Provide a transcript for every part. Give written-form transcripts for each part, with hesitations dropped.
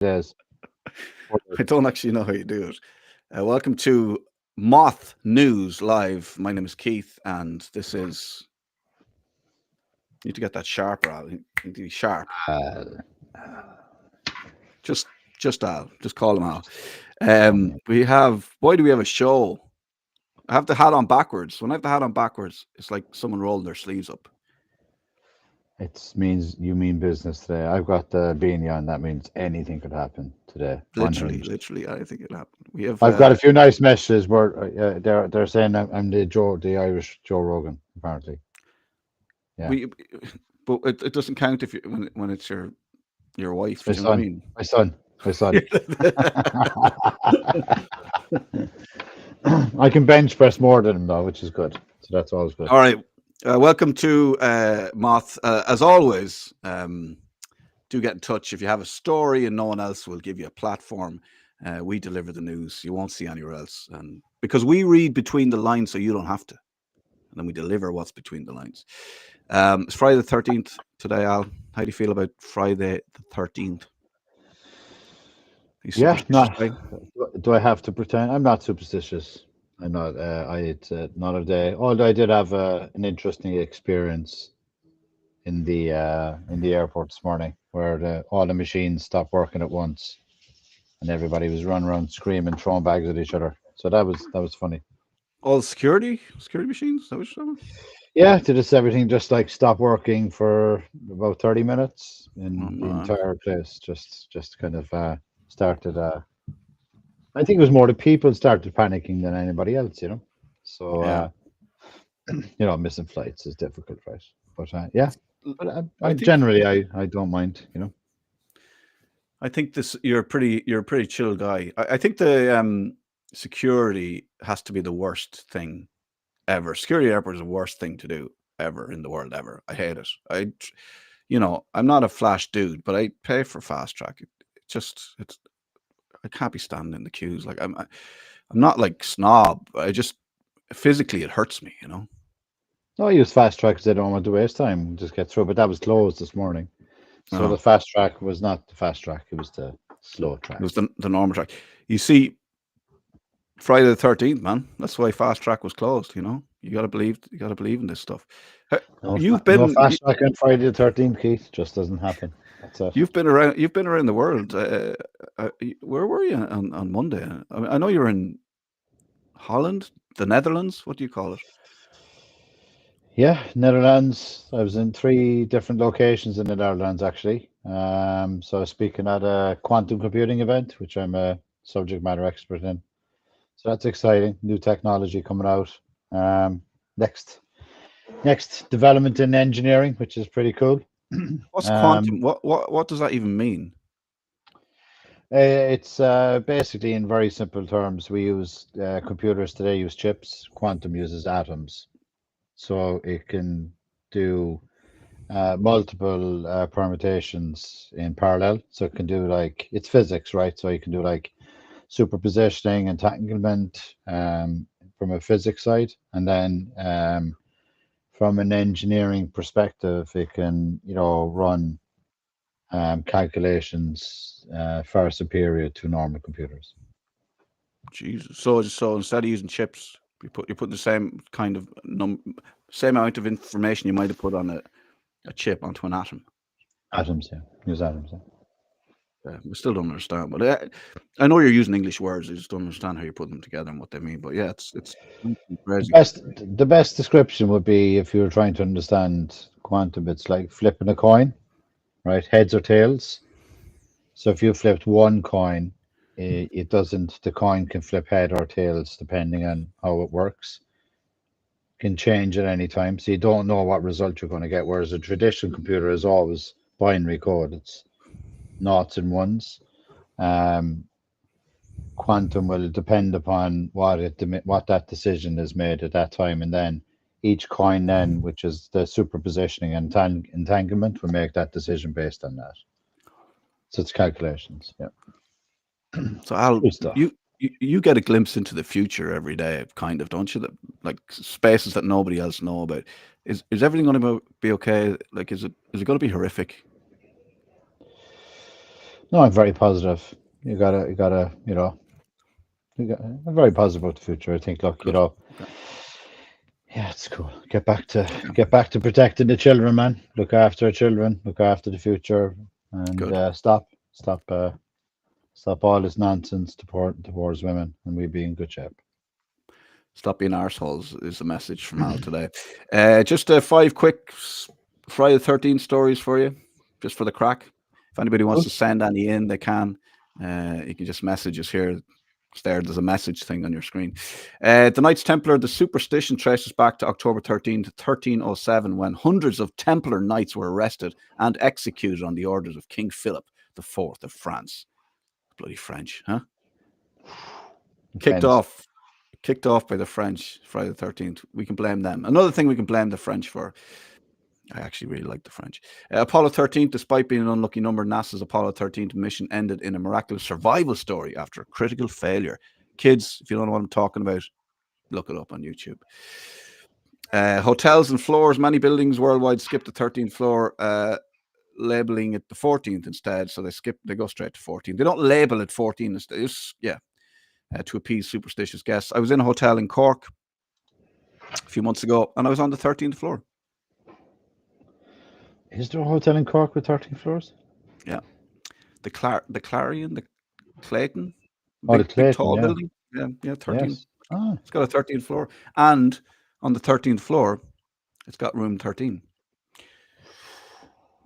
Yes. I don't actually know how you do it. Welcome to Moth News Live. My name is Keith, and this is. You need to get that sharper, Al. You need to be sharp. Uh, Just, just Al. Just call him Al. um, We have. Why do we have a show? I have the hat on backwards. When I have the hat on backwards, it's like someone rolled their sleeves up. it means you mean business today. I've got the beanie on. That means anything could happen today. Literally, Unhinged. literally. I think it happened. We have. I've got a few nice messages where they're saying I'm the Irish Joe Rogan. Apparently, yeah. We, but it doesn't count if you when it's your wife. It's my Do you know what I son. mean? My son. My son. I can bench press more than him though, which is good. So that's always good. All right. Welcome to Moth. As always, do get in touch if you have a story and no one else will give you a platform. We deliver the news. You won't see anywhere else. And because we read between the lines so you don't have to. And then we deliver what's between the lines. It's Friday the 13th today, Al. How do you feel about Friday the 13th? Are you Yeah, superstitious, no. eh? Do I have to pretend? I'm not superstitious. I'm not. It's not a day. Although I did have an interesting experience in the airport this morning, where all the machines stopped working at once, and everybody was running around screaming, throwing bags at each other. So that was funny. All security machines? Is that what you're talking Yeah, to just everything just like stopped working for about 30 minutes, about? Oh, and the man. entire place just kind of started. I think it was more the people started panicking than anybody else, you know. So Yeah. missing flights is difficult, right? But yeah, but I I think generally I don't mind, you know. I think this you're a pretty chill guy. I think the security has to be the worst thing ever. Security at airport is the worst thing to do ever in the world ever. I hate it. I'm not a flash dude, but I pay for fast track. It's I can't be standing in the queues. Like I'm not like snob. I just physically it hurts me. No, I use fast track because I don't want to waste time. Just get through. But that was closed this morning, so Oh, the fast track was not the fast track; it was the slow it track. was the normal track. You see, Friday the 13th, man. That's why Fast Track was closed. You got to believe. You got to believe in this stuff. Uh, You've No been you, fast track on Friday the 13th, Keith. Just doesn't happen. That's it. you've been around. You've been around the world. Where were you on Monday? I mean, I know you're in Holland, the Netherlands. What do you call it? Yeah, Netherlands. I was in three different locations in the Netherlands actually. So I was speaking at a quantum computing event, which I'm a subject matter expert in. So that's exciting. New technology coming out. Um, next next development in engineering, which is pretty cool. What's Um, quantum? What does that even mean? it's basically in very simple terms. We use computers today use chips. Quantum uses atoms, so it can do multiple permutations in parallel. So it can do like it's physics, right? So you can do like superpositioning, entanglement from a physics side, and then from an engineering perspective, it can run calculations far superior to normal computers. Jesus. So instead of using chips, you're putting the same kind of same amount of information you might have put on a chip onto an atom. Atoms, yeah, use atoms. Yeah. I still don't understand, but I know you're using English words. I just don't understand how you're putting them together and what they mean. But yeah, it's The crazy. best the best description would be if you were trying to understand quantum. It's like flipping a coin, right? Heads or tails. So if you flipped one coin, it doesn't. The coin can flip head or tails depending on how it works. Can change at any time, so you don't know what result you're going to get. Whereas a traditional computer is always binary code. It's noughts and ones. Um, Quantum will depend upon what that decision is made at that time, and then each coin, then which is the superpositioning and entanglement, will make that decision based on that. So it's calculations. Yeah, So Al, good stuff. you get a glimpse into the future every day, kind of, don't you? That like spaces that nobody else know about. Is everything going to be okay? Like, is it going to be horrific? No, I'm very positive. You gotta, I'm very positive about the future. I think, look, Good. Okay. yeah, it's cool. Okay. Get back to protecting the children, man. Look after our children. Look after the future, and Good. stop all this nonsense towards women, and we'll be in good shape. Stop being arseholes is the message from Al today. Just 5 quick Friday the 13th stories for you, just for the crack. If anybody wants to send any in, they can. You can just message us here. There's a message thing on your screen. The Knights Templar, the superstition traces back to October 13th, 1307, when hundreds of Templar knights were arrested and executed on the orders of King Philip IV of France. Bloody French, huh? Kicked off by the French, Friday the 13th. We can blame them. Another thing we can blame the French for. I actually really like the French. Apollo 13, despite being an unlucky number, NASA's Apollo 13 mission ended in a miraculous survival story after a critical failure. Kids, if you don't know what I'm talking about, look it up on YouTube. Hotels and floors, many buildings worldwide skip the 13th floor, labeling it the 14th instead. So they go straight to 14. They don't label it 14 instead. To appease superstitious guests. I was in a hotel in Cork a few months ago, and I was on the 13th floor. Is there a hotel in Cork with 13 floors? Yeah. The Clarion, the Clayton. The Clayton, big tall building. Yeah, 13. Yes. Oh. It's got a 13th floor. And on the 13th floor, it's got room 13.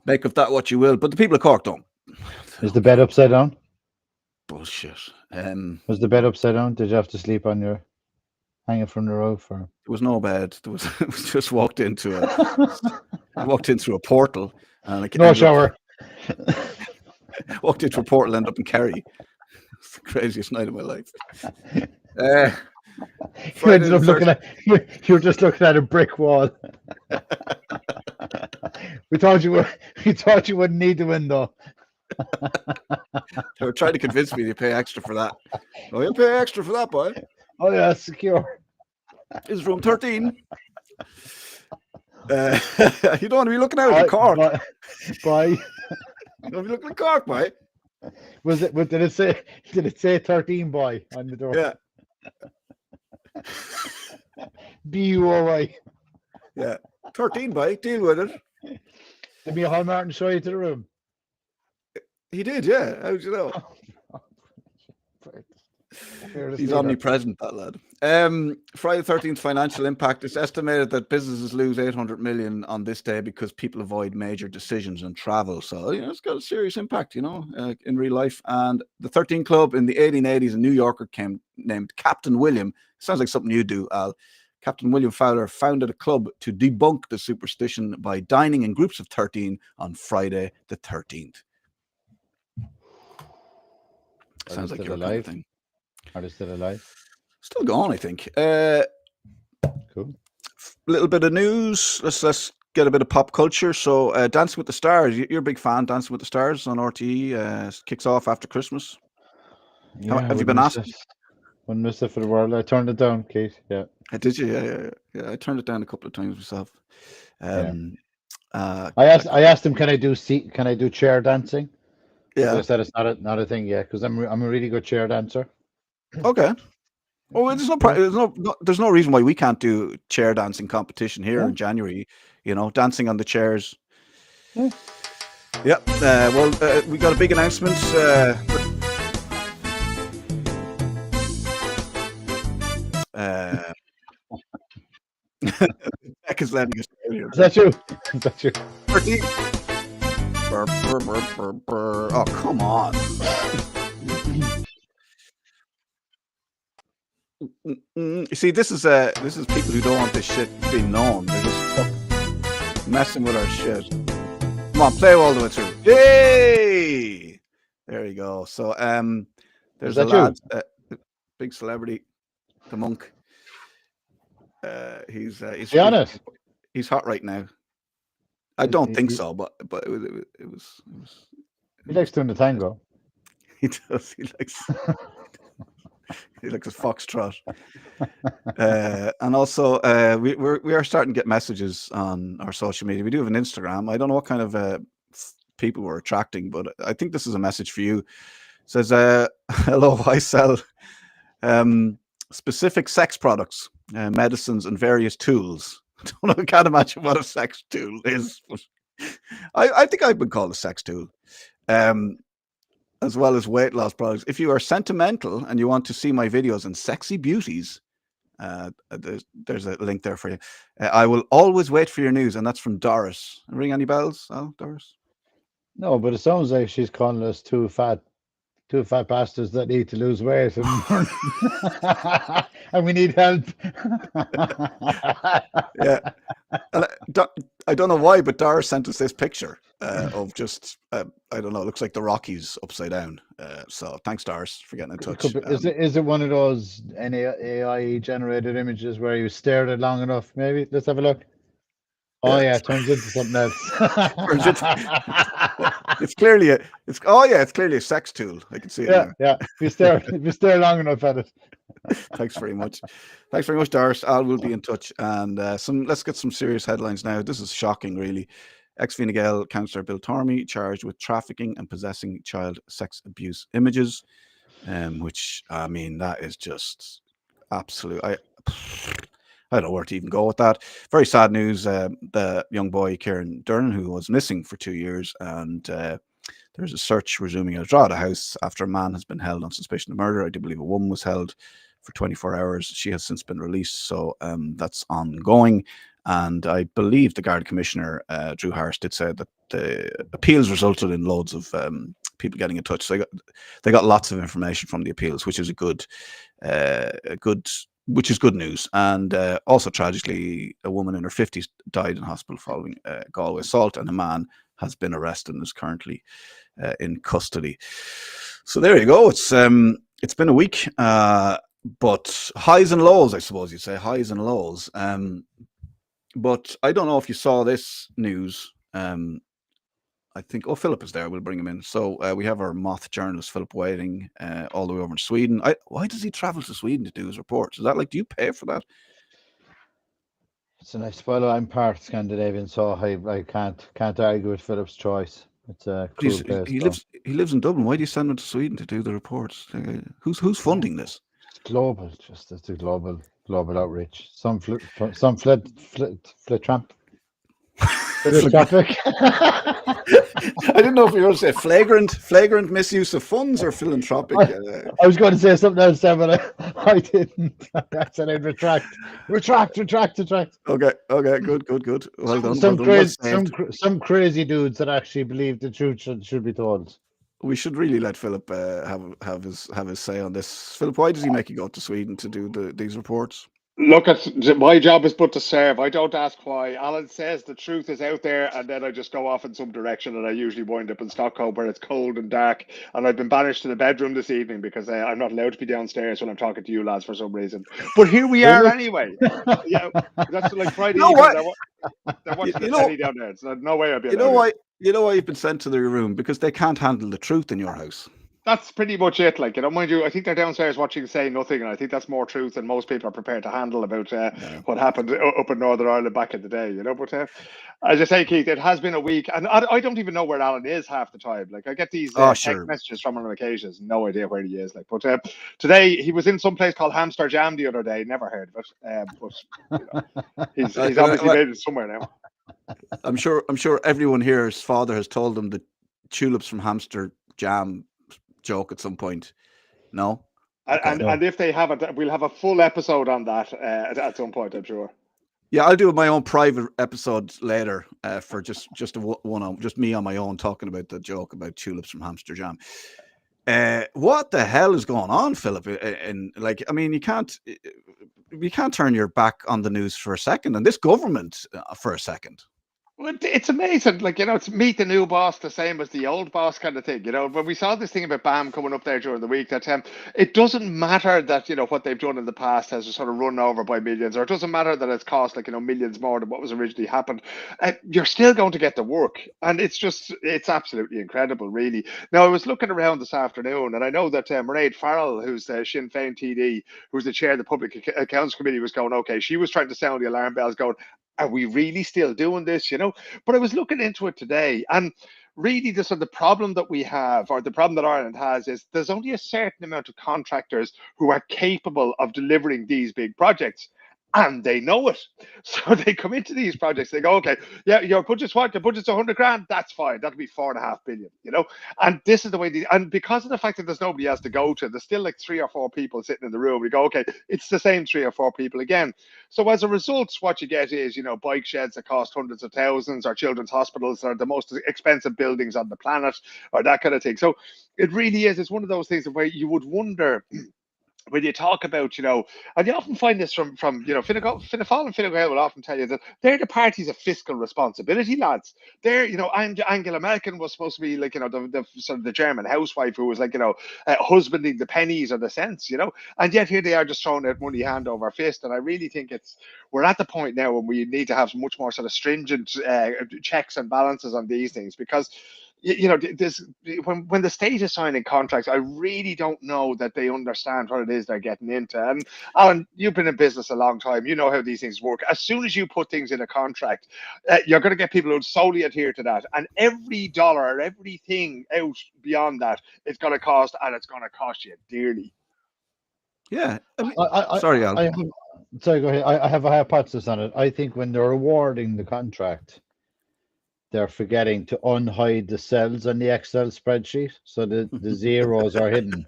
Make of that what you will, but the people of Cork don't. Is the bed upside down? Bullshit. Was the bed upside down? Did you have to sleep on your hanging from the roof? Or? There was no bed. It was just walked into I walked in through a portal and no shower. Walked into a portal, ended up in Kerry. It's the craziest night of my life. You ended up you're just looking at a brick wall. we thought you wouldn't need the window. They were trying to convince me to pay extra for that. Oh, you'll pay extra for that, boy. Oh yeah, secure. This is room 13. You don't want to be looking out at Cork. Bye. You don't want to be looking at Cork, boy. Did it say 13 boy on the door? Yeah. BUOY. Yeah. 13 boy, deal with it. Did Micheál Martin show you to the room? He did, yeah. How did you know? He's omnipresent, that lad. Friday the 13th financial impact. It's estimated that businesses lose 800 million on this day because people avoid major decisions and travel. So, it's got a serious impact, in real life. And the 13 Club in the 1880s, a New Yorker named Captain William. Sounds like something you do, Al. Captain William Fowler founded a club to debunk the superstition by dining in groups of 13 on Friday the 13th. Sounds like your kind of thing. Are they still alive? Still going, I think. Cool. Little bit of news. Let's get a bit of pop culture. So, Dancing with the Stars. You're a big fan. Dancing with the Stars on RTE kicks off after Christmas. Yeah, have you been asked? Wouldn't miss it for the world. I turned it down, Kate. Yeah. Did you? Yeah. I turned it down a couple of times myself. I asked him, can I do chair dancing? Yeah. I said it's not a thing yet because I'm a really good chair dancer. Okay. Well, there's no reason why we can't do chair dancing competition here in January. Dancing on the chairs. Yeah. We got a big announcement. Becca's letting us know here. Is that you? Is that you? Oh, come on. You see, this is people who don't want this shit being known. They're just messing with our shit. Come on, play all the way through. Yay! There you go. So there's a lad, big celebrity, the Monk. He's be honest. He's hot right now. I don't think so, but it was. He likes doing the tango. He does. He likes a foxtrot. And also, we are starting to get messages on our social media. We do have an Instagram. I don't know what kind of people were attracting, but I think this is a message for you. It says, hello, I sell specific sex products, medicines, and various tools. I can't imagine what a sex tool is. But I think I've been called a sex tool. As well as weight loss products. If you are sentimental and you want to see my videos and sexy beauties, there's a link there for you. I will always wait for your news, and that's from Doris. Ring any bells, Doris? No, but it sounds like she's calling us two fat bastards that need to lose weight and and we need help. Yeah. And I don't know why, but Doris sent us this picture of just, I don't know, it looks like the Rockies upside down. So thanks, Doris, for getting in touch. Is it one of those AI generated images where you stared at it long enough? Maybe let's have a look. Oh yeah, it turns into something else. It's clearly it's clearly a sex tool. I can see it now. Yeah. If you stare long enough at it. Thanks very much. Thanks very much, Doris. Al will be in touch. And let's get some serious headlines now. This is shocking, really. Ex-Fine Gael councillor Bill Tormey charged with trafficking and possessing child sex abuse images, which, I mean, that is just absolute. I don't know where to even go with that. Very sad news. The young boy, Kieran Dern, who was missing for 2 years, and there's a search resuming at Drogheda House after a man has been held on suspicion of murder. I do believe a woman was held for 24 hours. She has since been released, so that's ongoing. And I believe the Garda Commissioner, Drew Harris, did say that the appeals resulted in loads of people getting in touch. So they got lots of information from the appeals, which is good news. And also, tragically, a woman in her 50s died in hospital following Galway assault, and a man has been arrested and is currently in custody. So there you go. It's been a week, but highs and lows, I suppose you'd say, highs and lows. But I don't know if you saw this news. I think, Philip is there. We'll bring him in. So we have our MOTH journalist, Philip waiting all the way over in Sweden. Why does he travel to Sweden to do his reports? Is that like, do you pay for that? It's a nice fellow. I'm part Scandinavian, so I can't argue with Philip's choice. It's a cool place. He lives in Dublin. Why do you send him to Sweden to do the reports? Who's funding this? It's global. It's a global outreach. Some fled traffic. I didn't know if you were going to say flagrant misuse of funds or philanthropic. I was going to say something else there, but I didn't. I said I'd retract. Okay, good. Well done. Some crazy dudes that actually believe the truth should be told. We should really let Philip have his say on this. Philip, why does he make you go to Sweden to do these reports? Look, my job is but to serve. I don't ask why. Alan says the truth is out there, and then I just go off in some direction, and I usually wind up in Stockholm where it's cold and dark. And I've been banished to the bedroom this evening because I'm not allowed to be downstairs when I'm talking to you lads for some reason. But here we are anyway. Yeah, that's like Friday evening. They're watching the telly down there. So no way I'll be. You know why you've been sent to their room? Because they can't handle the truth in your house. That's pretty much it. Like, mind you, I think they're downstairs watching Say Nothing, and I think that's more truth than most people are prepared to handle about what happened up in Northern Ireland back in the day, But as I say, Keith, it has been a week, and I don't even know where Alan is half the time. Like, I get these text messages from him on occasions, no idea where he is. Like, but today he was in some place called Hamster Jam the other day. Never heard of it, but he's obviously made it somewhere now. I'm sure everyone here's father has told them the tulips from Hamster Jam joke at some point. No? Okay. And if they haven't, we'll have a full episode on that at some point, I'm sure. Yeah, I'll do my own private episode later for just me on my own talking about the joke about tulips from Hamster Jam. What the hell is going on, Philip? And I mean, you can't turn your back on the news for a second, and this government for a second. Well, it's amazing. Like, it's meet the new boss, the same as the old boss kind of thing. When we saw this thing about BAM coming up there during the week, that it doesn't matter that, what they've done in the past has sort of run over by millions, or it doesn't matter that it's cost millions more than what was originally happened. You're still going to get the work. And it's absolutely incredible, really. Now, I was looking around this afternoon, and I know that Mairead Farrell, who's the Sinn Féin TD, who's the chair of the Public Accounts Committee, was going, okay, she was trying to sound the alarm bells going, are we really still doing this, But I was looking into it today, and really the sort of the problem that we have, or the problem that Ireland has, is there's only a certain amount of contractors who are capable of delivering these big projects. And they know it. So they come into these projects, they go, okay, yeah, your budget's what? Your budget's 100 grand? That's fine. That'll be 4.5 billion, you know? And this is the way, and because of the fact that there's nobody else to go to, there's still like 3 or 4 people sitting in the room. We go, okay, it's the same 3 or 4 people again. So as a result, what you get is, you know, bike sheds that cost hundreds of thousands, or children's hospitals that are the most expensive buildings on the planet, or that kind of thing. So it really is, it's one of those things where you would wonder, when you talk about, you know, and you often find this from you know, Fine Gael and Fine Gael will often tell you that they're the parties of fiscal responsibility, lads. They're, you know, Angela Merkel was supposed to be like, you know, the sort of the German housewife who was like, you know, husbanding the pennies or the cents, you know, and yet here they are just throwing out money hand over fist. And I really think we're at the point now when we need to have much more sort of stringent checks and balances on these things, because you know, this, when the state is signing contracts, I really don't know that they understand what it is they're getting into. And Alan, you've been in business a long time. You know how these things work. As soon as you put things in a contract, you're going to get people who solely adhere to that. And every dollar or everything out beyond that, it's going to cost, and it's going to cost you dearly. Yeah. I mean, I, sorry, Al. Sorry, go ahead. I have a hypothesis on it. I think when they're awarding the contract, they're forgetting to unhide the cells on the Excel spreadsheet, so the zeros are hidden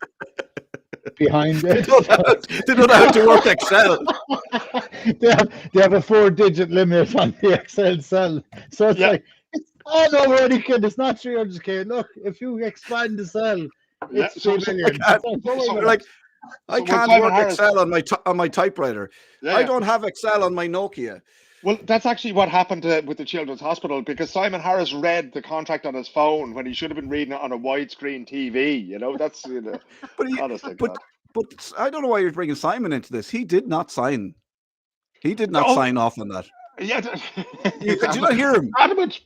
behind it. They don't know how to work Excel. They have a 4-digit limit on the Excel cell, so it's like, oh no, we're only kidding. It's not 300k. Look, if you expand the cell, it's 3 million. I can't work Excel on my typewriter. I don't have Excel on my Nokia. Well, that's actually what happened with the Children's Hospital, because Simon Harris read the contract on his phone when he should have been reading it on a widescreen TV. You know, that's, you know, but I don't know why you're bringing Simon into this. He did not sign. He did not sign off on that. Yeah, did you not hear him? Adamant.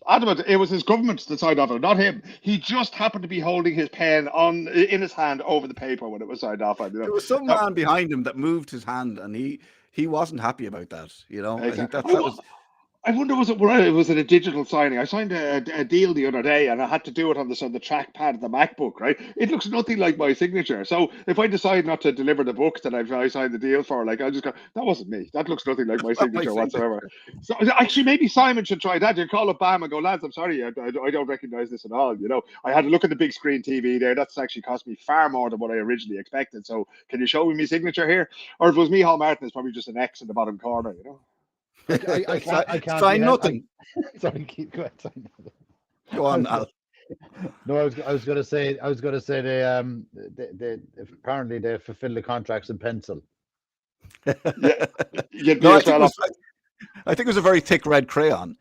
It was his government that signed off on it, not him. He just happened to be holding his pen in his hand over the paper when it was signed off on. You know? There was some man behind him that moved his hand, and he wasn't happy about that. You know, exactly. I think that was. I wonder, was it a digital signing? I signed a deal the other day, and I had to do it on the trackpad of the MacBook, right? It looks nothing like my signature. So if I decide not to deliver the book that I signed the deal for, like, I just go, that wasn't me. That looks nothing like my signature whatsoever. So actually, maybe Simon should try that. You call up BAM and go, lads, I'm sorry, I don't recognize this at all. You know, I had to look at the big screen TV there. That's actually cost me far more than what I originally expected. So can you show me my signature here? Or if it was me, Hall Martin, it's probably just an X in the bottom corner, you know? I can't sign nothing. Sorry, keep going. Go on, Al. No, I was going to say they apparently they fulfill the contracts in pencil. I think it was a very thick red crayon.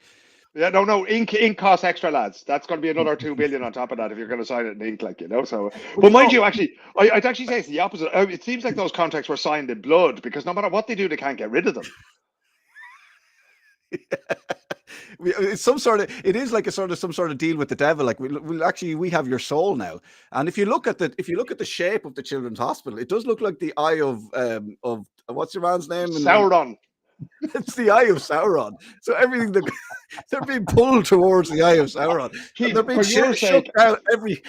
Yeah, no, ink costs extra, lads. That's going to be another 2 billion on top of that if you're going to sign it in ink, like, you know. So, but mind you, actually, I'd actually say it's the opposite. It seems like those contracts were signed in blood, because no matter what they do, they can't get rid of them. It's some sort of, it is like some sort of deal with the devil. Like we have your soul now. And if you look at the shape of the Children's Hospital, it does look like the eye of what's your man's name? Sauron. It's the eye of Sauron. So everything they're being pulled towards the eye of Sauron. And they're being shut out every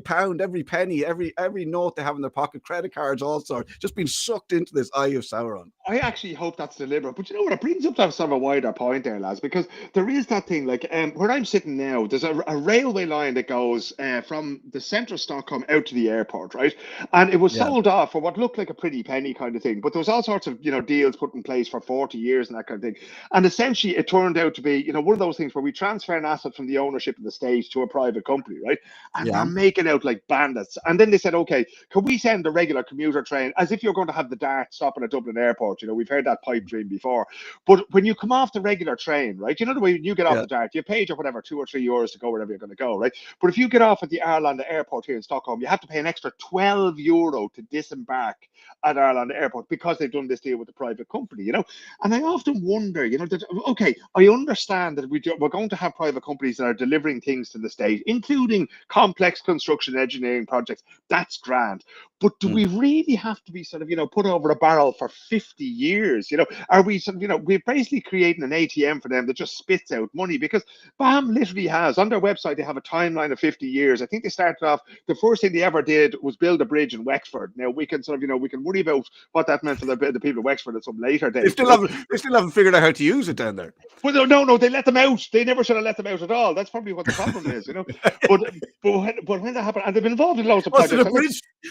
pound, every penny, every note they have in their pocket, credit cards, all sorts, just being sucked into this eye of Sauron. I actually hope that's deliberate. But you know what? It brings up to some of a wider point there, lads, because there is that thing, like where I'm sitting now, there's a railway line that goes from the centre of Stockholm out to the airport, right? And it was sold off for what looked like a pretty penny kind of thing. But there was all sorts of, you know, deals put in place for 40 years and that kind of thing. And essentially it turned out to be, you know, one of those things where we transfer an asset from the ownership of the state to a private company, right? And they're making out like bandits. And then they said, okay, can we send a regular commuter train, as if you're going to have the Dart stopping at Dublin Airport? You know, we've heard that pipe dream before. But when you come off the regular train, right, you know the way you get off the Dart, you pay your whatever, 2 or 3 euros to go wherever you're going to go, right? But if you get off at the Arlanda Airport here in Stockholm, you have to pay an extra 12 euro to disembark at Arlanda Airport, because they've done this deal with the private company, you know. And I often wonder, you know, that, okay, I understand that we're going to have private companies that are delivering things to the state, including complex construction engineering projects. That's grand. But do we really have to be sort of, you know, put over a barrel for 50 50 years? Are we we're basically creating an ATM for them that just spits out money? Because BAM literally has, on their website, they have a timeline of 50 years. I think they started off, the first thing they ever did was build a bridge in Wexford. Now we can we can worry about what that meant for the people of Wexford at some later date. They still haven't figured out how to use it down there. Well, no, they let them out. They never should have let them out at all. That's probably what the problem is, But when that happened, and they've been involved in loads of projects.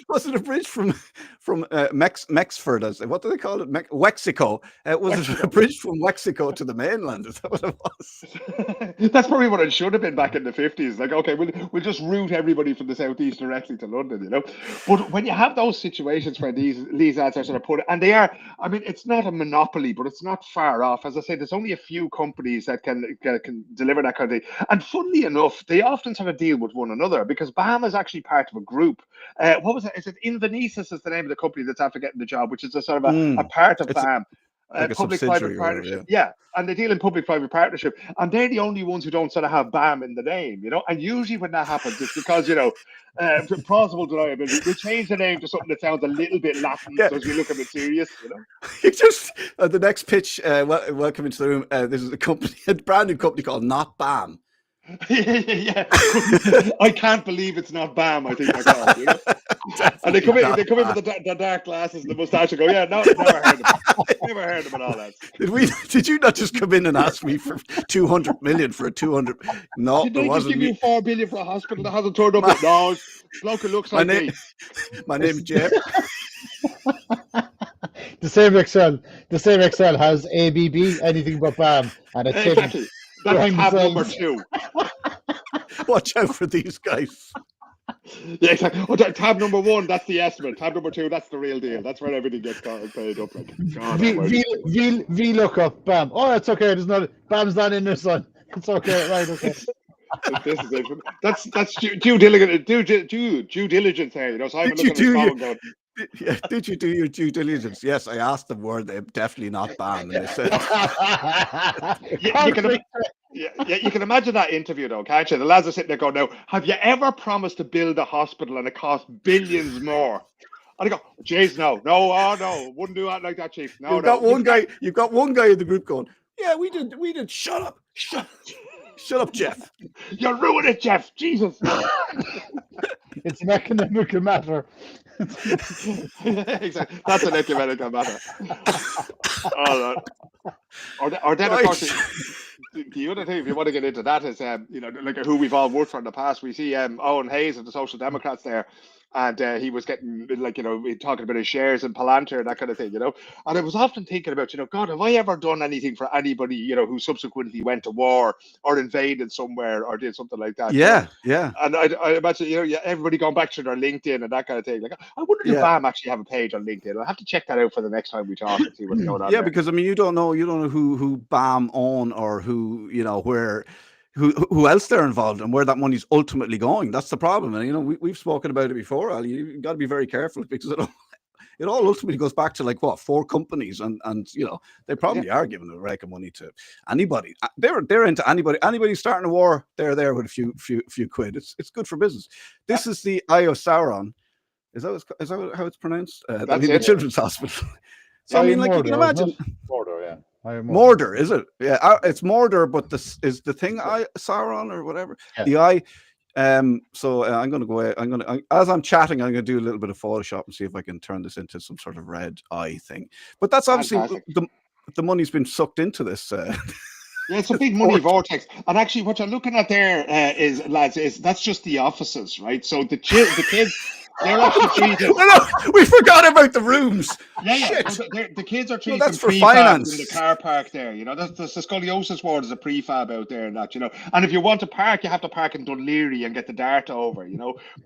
Was it a bridge from Mexford? What do they call it? Wexico. Was it a bridge from Wexico to the mainland? Is that what it was? That's probably what it should have been back in the 50s. Like, okay, we'll just route everybody from the southeast directly to London, But when you have those situations where these ads are sort of put, and they are, I mean, it's not a monopoly, but it's not far off. As I say, there's only a few companies that can deliver that kind of thing. And funnily enough, they often sort of deal with one another, because BAM is actually part of a group. What was it? Is it Invenisus is the name of the company that's after getting the job, which is a sort of a part of BAM. Like public-private partnership, and they deal in public-private partnership, and they're the only ones who don't sort of have BAM in the name, And usually when that happens, it's because plausible deniability. We change the name to something that sounds a little bit Latin, so as we look a bit serious, You just the next pitch. Welcome into the room. This is a brand new company called Not BAM. Yeah. I can't believe it's not BAM. I think they're called, And they come in with the dark glasses and the mustache and go, yeah, no, never heard of it. Never heard of it, all that. Did you not just come in and ask me for 200 million for a 200? No, did they just give you 4 billion for a hospital that hasn't turned up? No, bloke looks like me. My name's Jeff. The same Excel has ABB, anything but BAM, and it's exactly. That's tab number 2. Watch out for these guys. Yeah, exactly. Oh, tab number 1, that's the estimate. Tab number 2, that's the real deal. That's where everything gets paid up. Like, V lookup, BAM. Oh, that's okay. There's not BAM's not in there, son. It's okay, right? Okay. This is it. That's due diligence. Due diligence there. So I'm looking at the phone going. Did you do your due diligence? Yes, I asked them, were they definitely not BAM? And they said, you can imagine that interview, though, can't you? The lads are sitting there going, now, have you ever promised to build a hospital and it cost billions more? And I go, jeez, no, wouldn't do that like that, chief. No, you've got one guy in the group going, yeah, we did. Shut up, Jeff. You're ruining it, Jeff. Jesus. It's an economical matter. Exactly. That's an ecumenical matter. All right. Or then, of course, the other thing, if you want to get into that, is like who we've all worked for in the past. We see Owen Hayes of the Social Democrats there, and he was getting talking about his shares in Palantir and that kind of thing, And I was often thinking about, God, have I ever done anything for anybody, who subsequently went to war or invaded somewhere or did something like that? Yeah. And I imagine, everybody going back to their LinkedIn and that kind of thing. Like, I wonder if BAM actually have a page on LinkedIn. I'll have to check that out for the next time we talk and see what's going on. Yeah, because I mean, you don't know who BAM own or who where. Who else they're involved and where that money's ultimately going. That's the problem. And we've spoken about it before, Ali. You've got to be very careful, because it all ultimately goes back to 4 companies, and they probably are giving a wreck of money to anybody. They're into anybody starting a war. They're there with a few quid. It's good for business. This is the Eye of Sauron. Is that how it's pronounced? The Children's Hospital. So you can imagine. Mordor, yeah. Mordor, is it? Yeah, it's Mordor, but this is the thing, Sauron or whatever. Yeah. The eye. So I'm going to go. As I'm chatting, I'm going to do a little bit of Photoshop and see if I can turn this into some sort of red eye thing. But that's obviously the money's been sucked into this. Yeah, it's a big money vortex. And actually, what you're looking at there is that's just the offices, right? So the kids. They're actually treated. We forgot about the rooms. Yeah. So the kids are treated. That's for finance in the car park there. That's the scoliosis ward is a prefab out there, and that. And if you want to park, you have to park in Dunleary and get the dart over.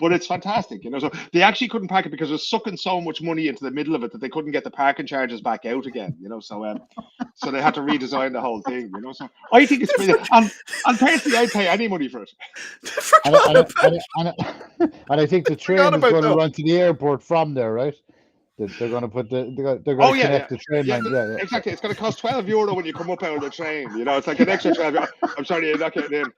But it's fantastic. So they actually couldn't park it because it was sucking so much money into the middle of it that they couldn't get the parking charges back out again. So they had to redesign the whole thing. So I think it's brilliant. And personally, I'd pay any money for it. And I think the train is going to run to the airport from there, right? They're going to put they're going to connect the train line. Yeah, exactly. It's going to cost €12 when you come up out of the train. It's like an extra €12. I'm sorry, you're not getting in.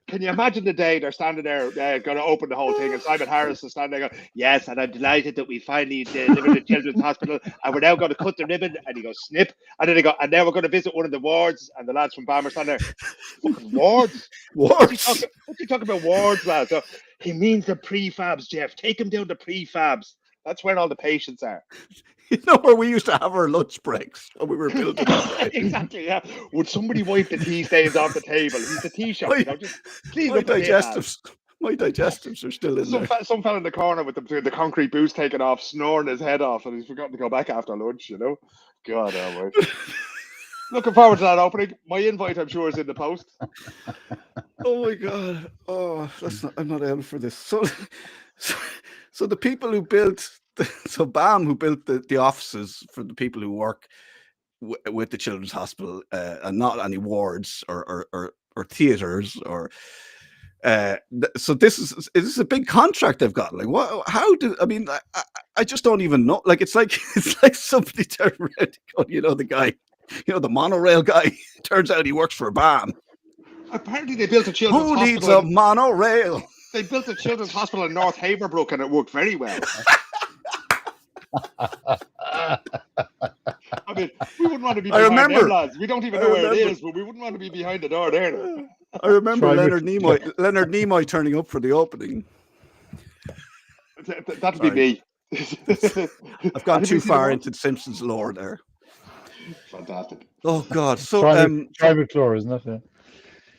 Can you imagine the day they're standing there going to open the whole thing, and Simon Harris is standing there going, yes, and I'm delighted that we finally delivered the Children's Hospital, and we're now going to cut the ribbon, and he goes, snip, and then they go, and now we're going to visit one of the wards, and the lads from BAM are standing there, fucking wards? What's he talking about wards, lads? So he means the prefabs, Jeff. Take him down to prefabs. That's where all the patients are. You know where we used to have our lunch breaks when we were building that. Exactly, yeah. Would somebody wipe the tea stains off the table? He's the tea shop, just clean my up the digestives are still in there. Some fella in the corner with the concrete boots taken off, snoring his head off, and he's forgotten to go back after lunch, God almighty. Looking forward to that opening. My invite, I'm sure, is in the post. Oh my God. Oh, I'm not able for this. So the people who built BAM, who built the offices for the people who work with the Children's Hospital, and not any wards or theaters or. So this is a big contract they've got. Like, what? How do? I mean, I just don't even know. Like, it's like somebody turned around, the guy, the monorail guy. Turns out he works for BAM. Apparently, they built a children's hospital. Who needs a monorail? They built a children's hospital in North Haverbrook, and it worked very well. I mean, we wouldn't want to be behind them, lads. We don't even know where it is, but we wouldn't want to be behind the door there. I remember Leonard Nimoy turning up for the opening. That'll be me. I've gone too far into Simpsons lore there. Fantastic. Oh God! So Troy McClure, isn't it?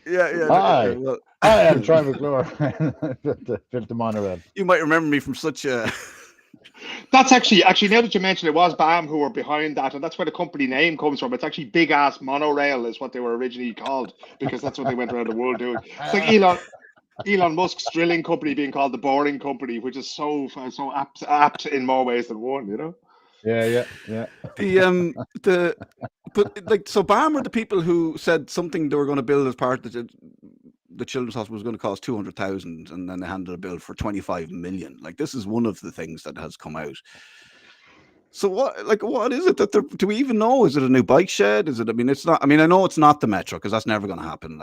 Yeah. Hi, I am Troy McClure. Built the monorail. You might remember me from such a. That's actually now that you mention it, was BAM who were behind that, and that's where the company name comes from. It's actually Big Ass Monorail is what they were originally called, because that's what they went around the world doing. It's like Elon Musk's drilling company being called the Boring Company, which is so apt in more ways than one, Yeah. So BAM are the people who said something they were going to build as part of the Children's Hospital was going to cost 200,000, and then they handed a bill for 25 million. Like, this is one of the things that has come out. So what is it that do we even know? Is it a new bike shed? Is it? I mean, it's not. I mean, I know it's not the Metro, because that's never going to happen.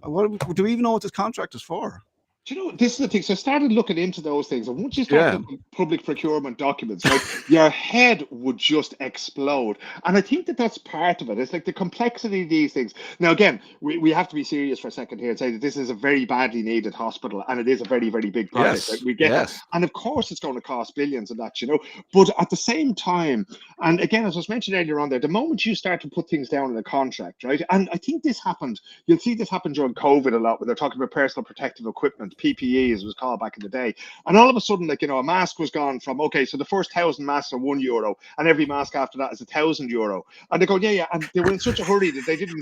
What do we even know what this contract is for? Do you know, this is the thing. So I started looking into those things, and once you start looking at public procurement documents, your head would just explode. And I think that's part of it. It's like the complexity of these things. Now, again, we have to be serious for a second here and say that this is a very badly needed hospital, and it is a very, very big project. Yes. We get that. And of course, it's going to cost billions and that, But at the same time, and again, as I was mentioned earlier on there, the moment you start to put things down in a contract, right? And I think this happened. You'll see this happen during COVID a lot, when they're talking about personal protective equipment. PPE, as it was called back in the day, and all of a sudden, a mask was gone from so the first 1,000 masks are €1, and every mask after that is €1,000, and they go and they were in such a hurry that they didn't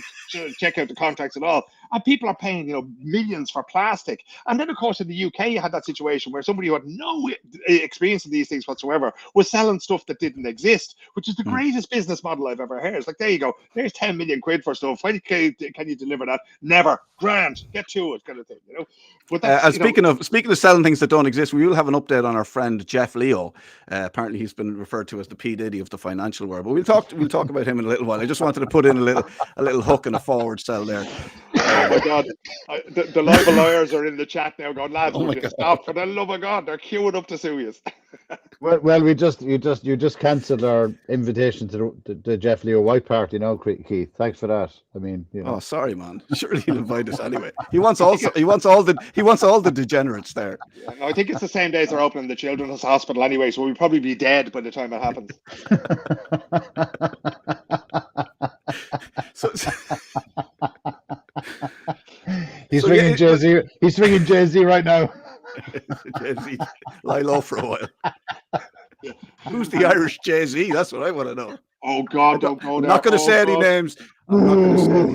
check out the contracts at all, and people are paying millions for plastic. And then of course in the UK you had that situation where somebody who had no experience in these things whatsoever was selling stuff that didn't exist, which is the greatest business model I've ever heard. It's like, there you go, there's 10 million quid for stuff. When can you deliver that? Never. Grand, get to it, kind of thing. But that's, speaking of selling things that don't exist, we will have an update on our friend Jeff Leo. Apparently, he's been referred to as the P Diddy of the financial world. But we'll talk about him in a little while. I just wanted to put in a little hook and a forward sell there. Oh my God, the libel lawyers are in the chat now going, lads, would you stop? For the love of God, they're queuing up to sue you. Well, you just cancelled our invitation to the Jeff Leo White Party now, Keith. Thanks for that. I mean, Oh, sorry, man. Surely he'll invite us anyway. He wants all the degenerates there. I think it's the same days they're opening the Children's Hospital anyway, so we'll probably be dead by the time it happens. He's swinging Jay-Z. He's swinging Jay-Z right now. Jay-Z, lie low for a while. Who's the Irish Jay-Z? That's what I want to know. Oh God, don't go there. I'm not going to say any names. I'm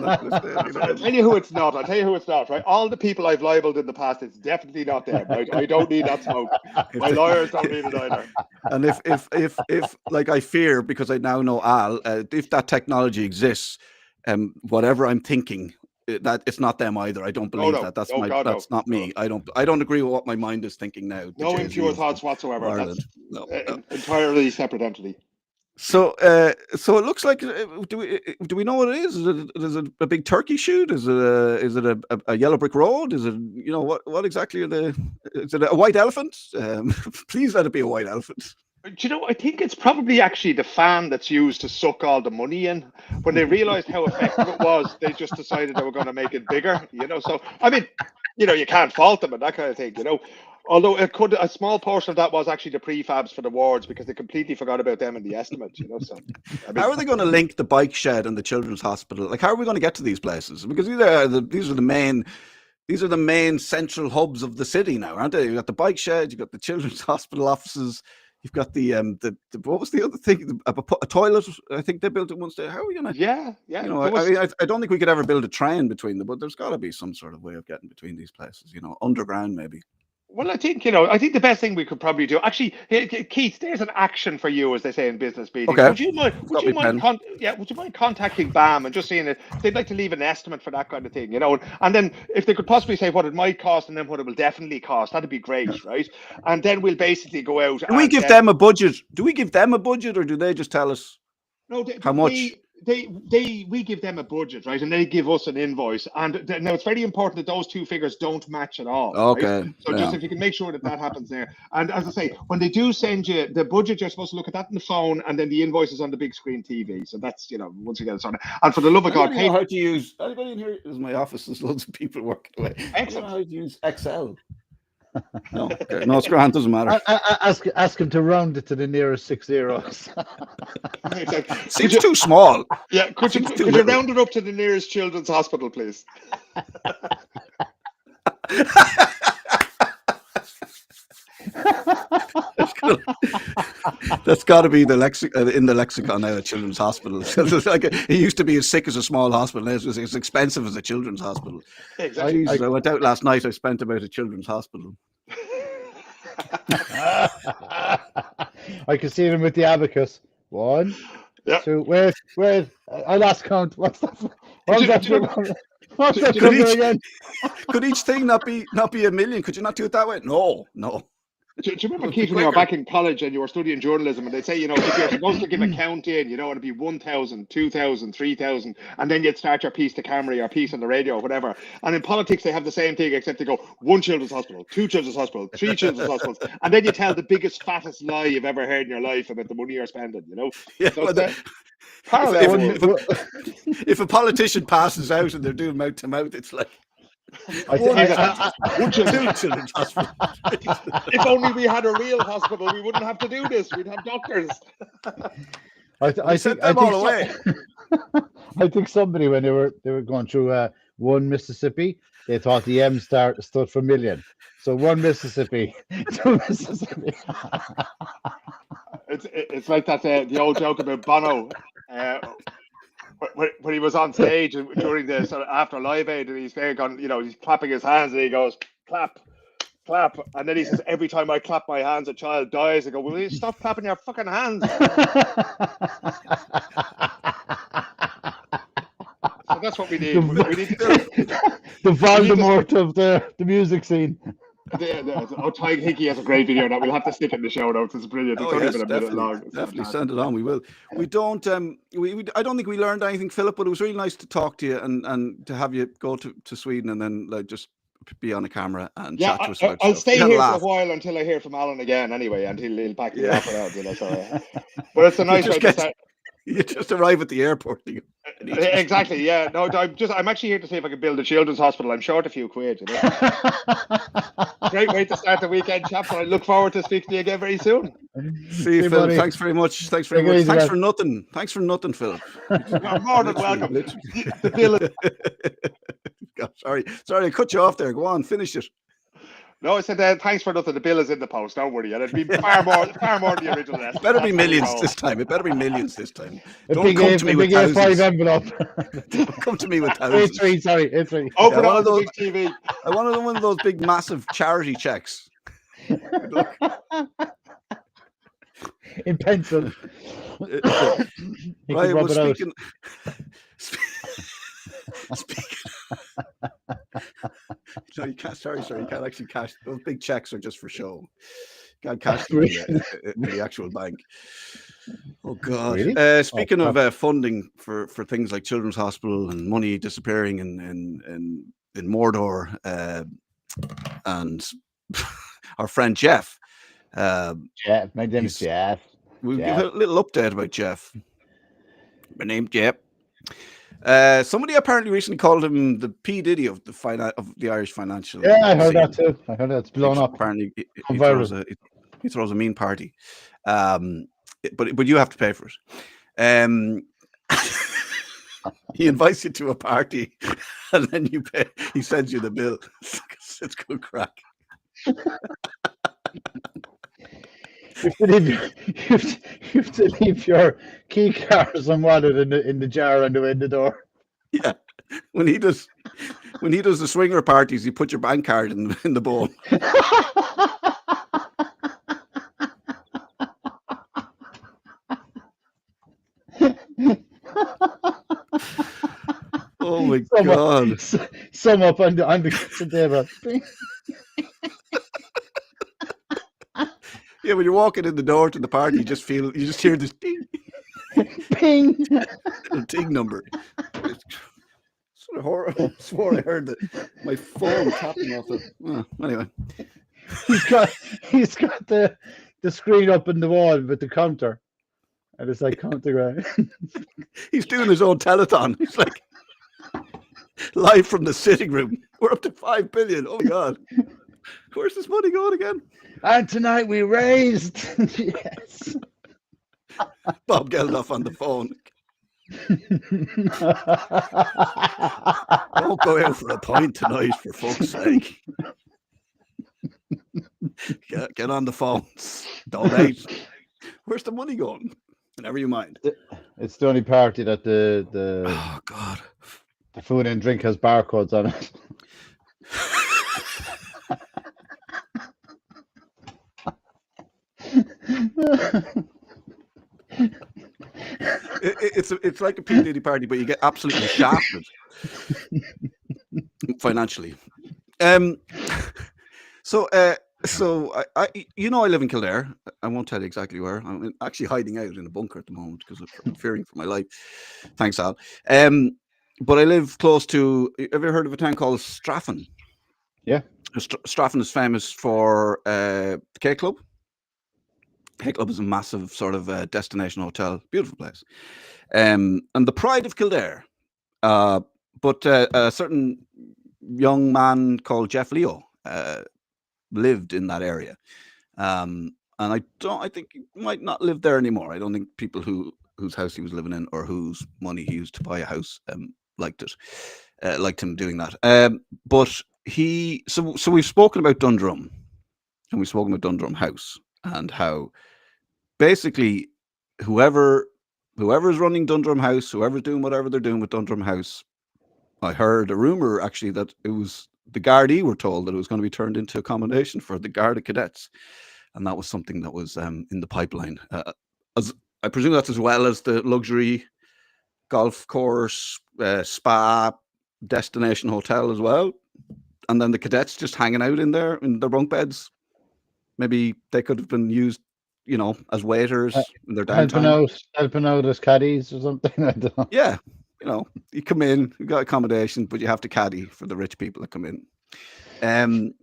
not going to say any names. I'll tell you who it's not. Right? All the people I've libeled in the past, it's definitely not them. Right? I don't need that smoke. My lawyers don't need it either. And if like I fear, because I now know Al, if that technology exists, whatever I'm thinking, that it's not them either. I don't believe that. That's not me. I don't agree with what my mind is thinking now. No impure thoughts whatsoever. That's entirely separate entity. So it looks like do we know what it is? Is it a big turkey shoot? Is it a yellow brick road? Is it what exactly is it a white elephant? Please let it be a white elephant. Do you know, I think it's probably actually the fan that's used to suck all the money in. When they realized how effective it was, they just decided they were going to make it bigger, So, I mean, you can't fault them and that kind of thing, Although a small portion of that was actually the prefabs for the wards because they completely forgot about them in the estimate, So, I mean, how are they going to link the bike shed and the children's hospital? Like, how are we going to get to these places? Because these are the main central hubs of the city now, aren't they? You've got the bike shed, you've got the children's hospital offices, you've got the what was the other thing? A toilet. I think they built it once. Are we gonna? Yeah. I don't think we could ever build a train between them, but there's got to be some sort of way of getting between these places. Underground maybe. Well, I think the best thing we could probably do. Actually, Keith, there's an action for you, as they say in business meetings. Okay. Would you mind contacting BAM and just seeing if they'd like to leave an estimate for that kind of thing, And then if they could possibly say what it might cost and then what it will definitely cost, that'd be great, right? And then we'll basically go out. Do we give them a budget? Do we give them a budget, or do they just tell us how much? We give them a budget, right, and they give us an invoice. And now it's very important that those two figures don't match at all. Okay. Right? So just if you can make sure that happens there. And as I say, when they do send you the budget, you're supposed to look at that on the phone, and then the invoice is on the big screen TV. So that's once you get it sorted. And for the love of God, know how to use. Anybody in here? This is my office. There's loads of people working away. Excellent. I don't know how to use Excel. No, okay. No, it's grand. Doesn't matter. Ask him to round it to the nearest 6 zeros. Seems too small. Yeah, could you round it up to the nearest children's hospital, please? That's got to be the in the lexicon now at children's hospital. Like it used to be as sick as a small hospital. Now it's as expensive as a children's hospital. Exactly. I went out last night. I spent about a children's hospital. I can see them with the abacus. 1, Yep. 2. Wait. I lost count. What's that? What's that again? Could each thing not be a million? Could you not do it that way? No. Do you remember, Keith, when you were back in college and you were studying journalism, and they'd say, if you're supposed to give a count in, it'd be 1,000, 2,000, 3,000, and then you'd start your piece to camera, your piece on the radio, or whatever. And in politics, they have the same thing, except they go 1 children's hospital, 2 children's hospital, 3 children's hospitals, and then you tell the biggest, fattest lie you've ever heard in your life about the money you're spending. Yeah, so if a politician passes out and they're doing mouth to mouth, it's like. Children's hospital. If only we had a real hospital, we wouldn't have to do this. We'd have doctors. I think them all away. I think somebody, when they were going through 1 Mississippi, they thought the M stood for million. So 1 Mississippi, 2 Mississippi. It's like that the old joke about Bono. When he was on stage during the sort of after Live Aid, and he's there going, he's clapping his hands, and he goes, clap, and then he says, every time I clap my hands, a child dies. I go, will you stop clapping your fucking hands? So that's what we need. We need the Voldemort of the music scene. Ty Hickey has a great video that we'll have to stick in the show notes. It's brilliant. It's only been a minute long. Definitely send it on. We will. We don't. I don't think we learned anything, Philip. But it was really nice to talk to you and to have you go to Sweden and then just be on a camera and chat to us about I'll stuff. stay here for a while until I hear from Alan again. Anyway, until he'll back me up out. So, but it's a nice way to start. You just arrive at the airport. Exactly. Yeah. No, I'm actually here to see if I can build a children's hospital. I'm short a few quid. Great way to start the weekend, chaps. And I look forward to speaking to you again very soon. See you, Phil. Thanks very much. Thanks for nothing. Thanks for nothing, Philip. You're more than welcome. The bill is... Sorry, I cut you off there. Go on, finish it. No, I said thanks for nothing. The bill is in the post. Don't worry. And it'd be far more than the original estimate. It better be millions this time. Don't come to me with thousands. A5 envelope. Don't come to me with thousands. A3. Open up the big TV. I wanted one of those big, massive charity checks. In pencil. Right, well, speaking. No, you can't. Sorry, you can't actually cash. Those big checks are just for show. Can't cash them in the actual bank. Oh God! Really? Speaking of funding for things like Children's Hospital and money disappearing in Mordor, and our friend Jeff. Jeff, my name is Jeff. We'll give a little update about Jeff. My name's Jeff. Somebody apparently recently called him the P. Diddy of the Irish financial. Yeah, I heard scene. that too. I heard that's blown up. Apparently, he throws a mean party. But you have to pay for it. He invites you to a party, and then you pay. He sends you the bill. It's good crack. You have to leave your key cards and wallet in the jar on the way in the door. Yeah, when he does the swinger parties, you put your bank card in the bowl. Oh my God! Sum up on the kitchen table. Yeah, when you're walking in the door to the party, you just hear this ding, ping, little ting number. Sort of horror. I swore I heard my phone tapping off it. Anyway, he's got the screen up in the wall with the counter, and it's like counting around. He's doing his own telethon. He's like live from the sitting room. We're up to 5 billion. Oh my God! Where's this money going again? And tonight we raised. Yes. Bob Geldof on the phone. Don't go out for a pint tonight, for fuck's sake. Get on the phones. Donate. Where's the money going? Never you mind. It's the only party that the oh God, the food and drink has barcodes on it. It's like a P. Diddy party, but you get absolutely shafted financially. So I live in Kildare. I won't tell you exactly where. I'm actually hiding out in a bunker at the moment because I'm fearing for my life. Thanks, Al. But I live close to. Have you heard of a town called Straffan? Yeah. Straffan is famous for the K Club. K Club is a massive sort of destination hotel, beautiful place, and the pride of Kildare. But a certain young man called Jeff Leo lived in that area, and I think he might not live there anymore. I don't think people whose house he was living in or whose money he used to buy a house liked him doing that. But so we've spoken about Dundrum, and we've spoken about Dundrum House and how basically whoever is running Dundrum House, whoever's doing whatever they're doing with Dundrum House, I heard a rumor actually that it was the Gardaí were told that it was going to be turned into accommodation for the Garda cadets, and that was something that was in the pipeline. As I presume that's as well as the luxury golf course, spa, destination hotel as well, and then the cadets just hanging out in there in their bunk beds. Maybe they could have been used, as waiters in their downtime. Helping out as caddies or something. I don't know. Yeah, you come in, you got accommodation, but you have to caddy for the rich people that come in.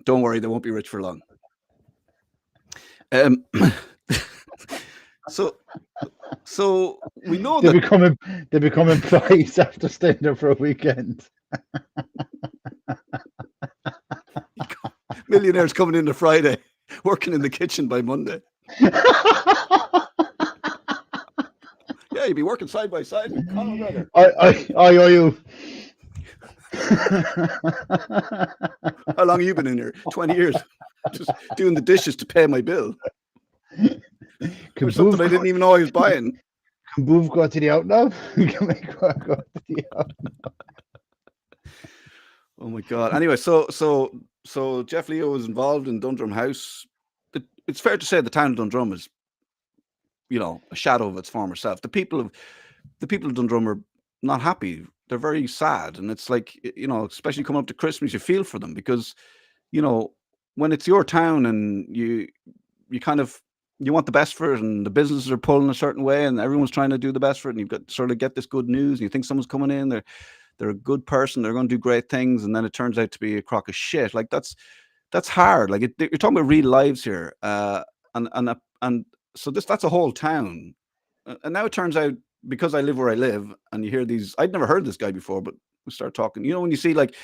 Don't worry, they won't be rich for long. So we know they become employees after staying there for a weekend. Millionaires coming in on Friday, working in the kitchen by Monday. Yeah, you'd be working side by side with Conor McGregor. I owe you. How long have you been in here? 20 years. Just doing the dishes to pay my bill. Something I didn't even know I was buying. Can Boov go to the out now? Can we go to the out now? Oh my God. Anyway, so Jeff Leo was involved in Dundrum House. It's fair to say the town of Dundrum is, a shadow of its former self. The people of Dundrum are not happy. They're very sad. And it's like, especially coming up to Christmas, you feel for them because, when it's your town and you want the best for it, and the businesses are pulling a certain way, and everyone's trying to do the best for it, and you've got sort of get this good news, and you think someone's coming in, they're a good person, they're going to do great things, and then it turns out to be a crock of shit. Like that's hard. Like you're talking about real lives here, and so that's a whole town, and now it turns out, because I live where I live, and you hear these, I'd never heard this guy before, but we start talking. You know, when you see like,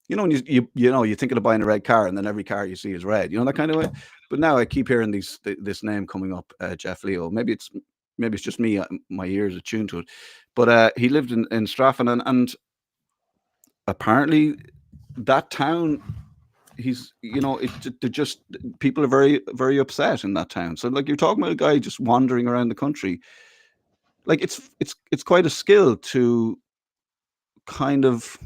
you know, when you're thinking of buying a red car, and then every car you see is red, you know, that kind of way. But now I keep hearing this name coming up, Jeff Leo. Maybe it's just me, my ears are tuned to it. But he lived in Straffan, and apparently that town, he's, you know, they're just, people are very, very upset in that town. So like, you're talking about a guy just wandering around the country. Like it's quite a skill to kind of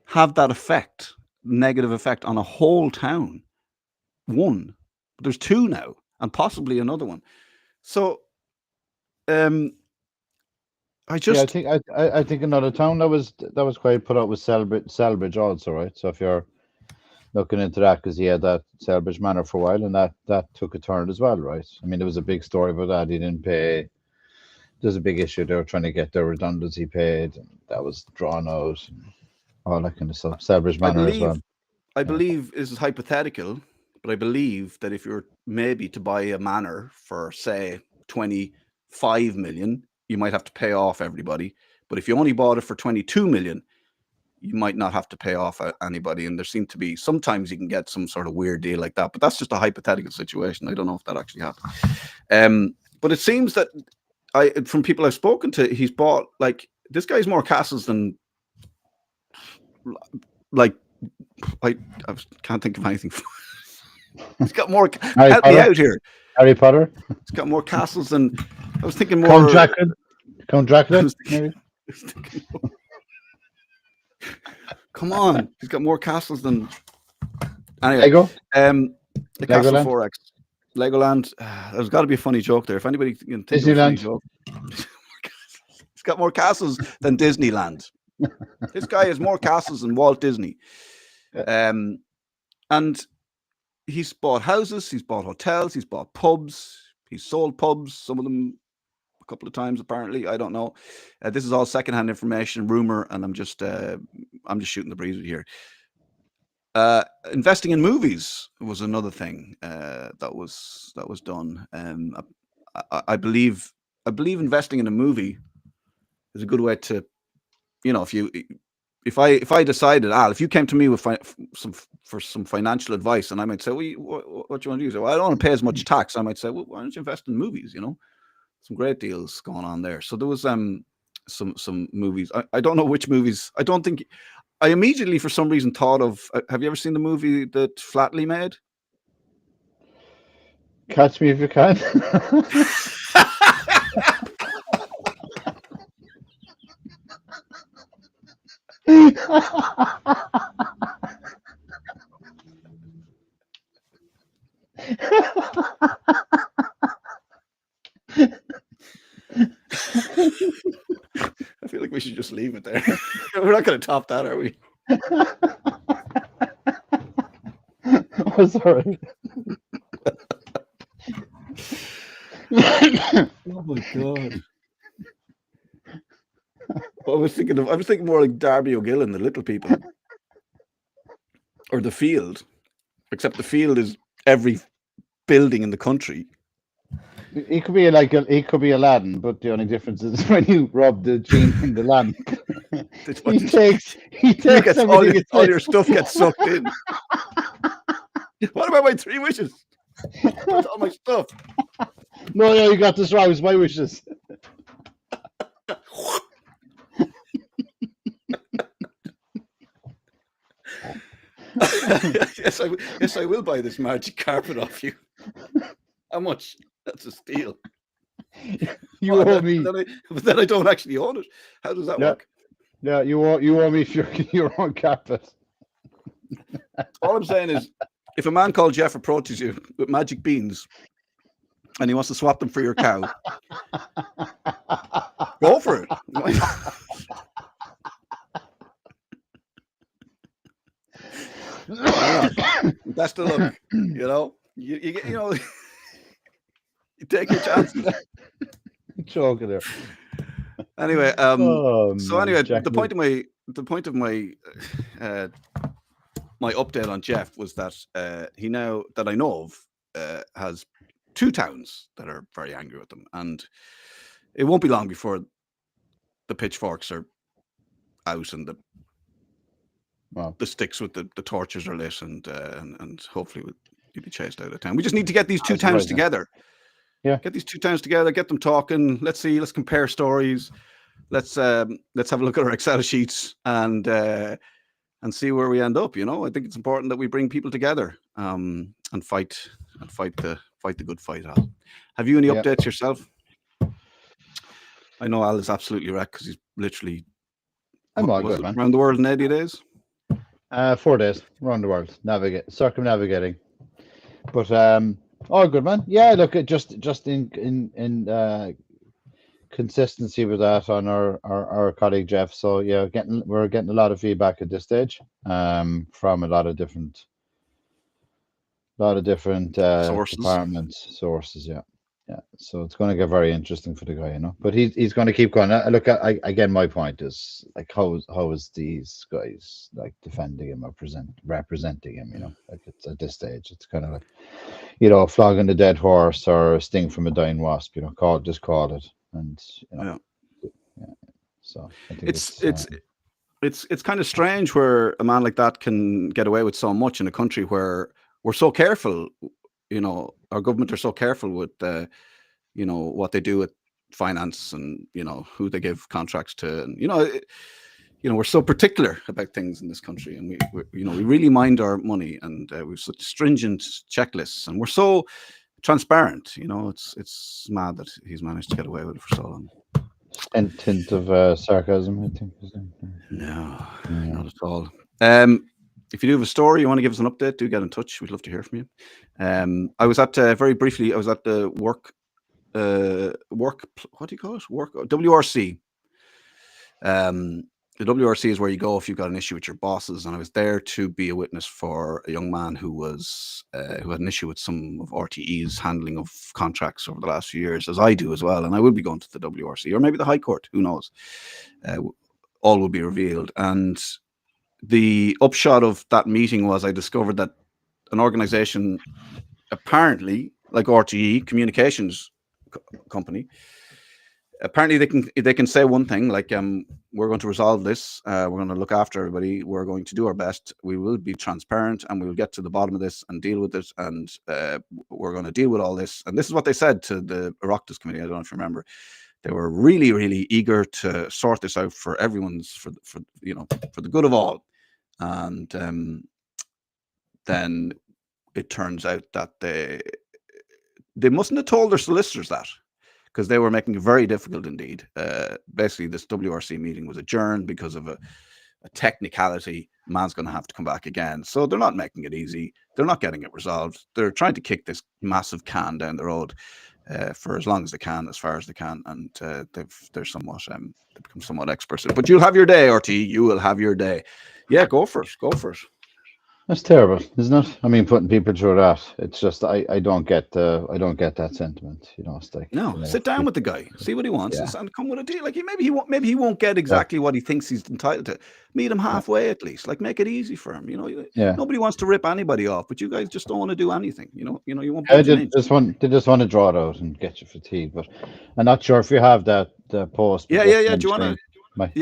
have that effect, negative effect on a whole town. One, but there's two now, and possibly another one. So, I think another town that was quite put out was Selbridge also, right? So if you're looking into that, because he had that Selbridge Manor for a while, and that took a turn as well, right? I mean, there was a big story about that. He didn't pay. There's a big issue. They were trying to get their redundancy paid, and that was drawn out, and all that kind of stuff. Selbridge Manor as well. I believe this is hypothetical, but I believe that if you're maybe to buy a manor for, say, 25 million, you might have to pay off everybody. But if you only bought it for 22 million, you might not have to pay off anybody. And there seem to be, sometimes you can get some sort of weird deal like that, but that's just a hypothetical situation. I don't know if that actually happened. But it seems that from people I've spoken to, he's bought, like, this guy's more castles than, like, I can't think of anything. He's got more. Help me out here. Harry Potter. He's got more castles than, I was thinking more. Count Dracula. Maybe. Come on, he's got more castles than. Anyway, Lego. The Castle 4X. Legoland. There's got to be a funny joke there. If anybody can think of a funny joke. He's got more castles than Disneyland. This guy has more castles than Walt Disney. And he's bought houses, he's bought hotels, he's bought pubs, he's sold pubs, some of them a couple of times apparently. I don't know. This is all secondhand information, rumor, and I'm just shooting the breeze here. Investing in movies was another thing that was done. I believe investing in a movie is a good way to, you know, if I decided, Al, if you came to me with some financial advice, and I might say, well, what do you want to do? So, well, I don't want to pay as much tax. I might say, well, why don't you invest in movies? You know, some great deals going on there. So there was some movies. I don't know which movies. I don't think. I immediately, for some reason, thought of. Have you ever seen the movie that Flatley made? Catch Me If You Can. I feel like we should just leave it there. We're not going to top that, are we? Oh, sorry. Oh my god. I was thinking more like Darby O'Gill and the Little People, or The Field, except The Field is every building in the country. He could be Aladdin, but the only difference is when you rob the gene in the lamp, he takes all your stuff gets sucked in. What about my 3 wishes? Where's all my stuff? No, you got this wrong. It's my wishes. Yes, I will buy this magic carpet off you. How much? That's a steal. You owe me. But then I don't actually own it. How does that work? Yeah, you owe me your own carpet. All I'm saying is, if a man called Jeff approaches you with magic beans and he wants to swap them for your cow, go for it. Best of luck, you know. You get, you know, you take your chances. Joking there. Anyway, Oh, so man, anyway, Jack the point of my my update on Jeff was that he now that I know of has 2 towns that are very angry with him, and it won't be long before the pitchforks are out and Wow. the sticks with the torches are lit, and hopefully you'll be chased out of town. We just need to get these 2 That's towns right, together. Yeah. Get these 2 towns together, get them talking. Let's compare stories. Let's have a look at our Excel sheets and see where we end up. You know, I think it's important that we bring people together and fight the good fight. Al, have you any Yeah. updates yourself? I know Al is absolutely wrecked because he's literally I'm all good, man. around the world in 80 days. 4 days around the world, circumnavigating. But all good, man. Yeah, look, it just in consistency with that on our colleague Jeff. So yeah, we're getting a lot of feedback at this stage from a lot of different sources. Yeah. So it's going to get very interesting for the guy, you know. But he's going to keep going. Look, again, my point is like how is these guys like defending him or representing him? You know, like it's at this stage, it's kind of like, you know, flogging a dead horse or a sting from a dying wasp. You know, just call it, and you know, yeah. So I think it's kind of strange where a man like that can get away with so much in a country where we're so careful. You know, our government are so careful with, you know, what they do with finance and, you know, who they give contracts to. And, you know, we're so particular about things in this country, and we really mind our money, and we've such stringent checklists, and we're so transparent. You know, it's mad that he's managed to get away with it for so long. And tint of sarcasm, I think. No, not at all. If you do have a story, you want to give us an update, do get in touch. We'd love to hear from you. I was at very briefly. I was at the work. What do you call it? WRC. The WRC is where you go if you've got an issue with your bosses, and I was there to be a witness for a young man who had an issue with some of RTE's handling of contracts over the last few years, as I do as well. And I will be going to the WRC or maybe the High Court. Who knows? All will be revealed. And the upshot of that meeting was I discovered that an organization, apparently like RTE, communications company, apparently they can say one thing like, we're going to resolve this, we're going to look after everybody, we're going to do our best, we will be transparent, and we will get to the bottom of this and deal with it, and we're going to deal with all this. And this is what they said to the Oireachtas committee. I don't know if you remember. They were really, really eager to sort this out for everyone's, for the good of all. And then it turns out that they mustn't have told their solicitors that, because they were making it very difficult indeed. Basically, this WRC meeting was adjourned because of a technicality. Man's going to have to come back again. So they're not making it easy. They're not getting it resolved. They're trying to kick this massive can down the road for as long as they can, as far as they can. And they've become somewhat experts. But you'll have your day, RT. You will have your day. Yeah, go for it. Go for it. That's terrible, isn't it? I mean, putting people through that. It's just I don't get that sentiment. You know, it's like, no. You know, sit down with the guy, see what he wants, and come with a deal. Like maybe he won't get exactly what he thinks he's entitled to. Meet him halfway at least. Like make it easy for him. You know, nobody wants to rip anybody off, but you guys just don't want to do anything. You know, you won't. They just want to draw it out and get you fatigued. But I'm not sure if you have that post. Yeah. Do you want to? If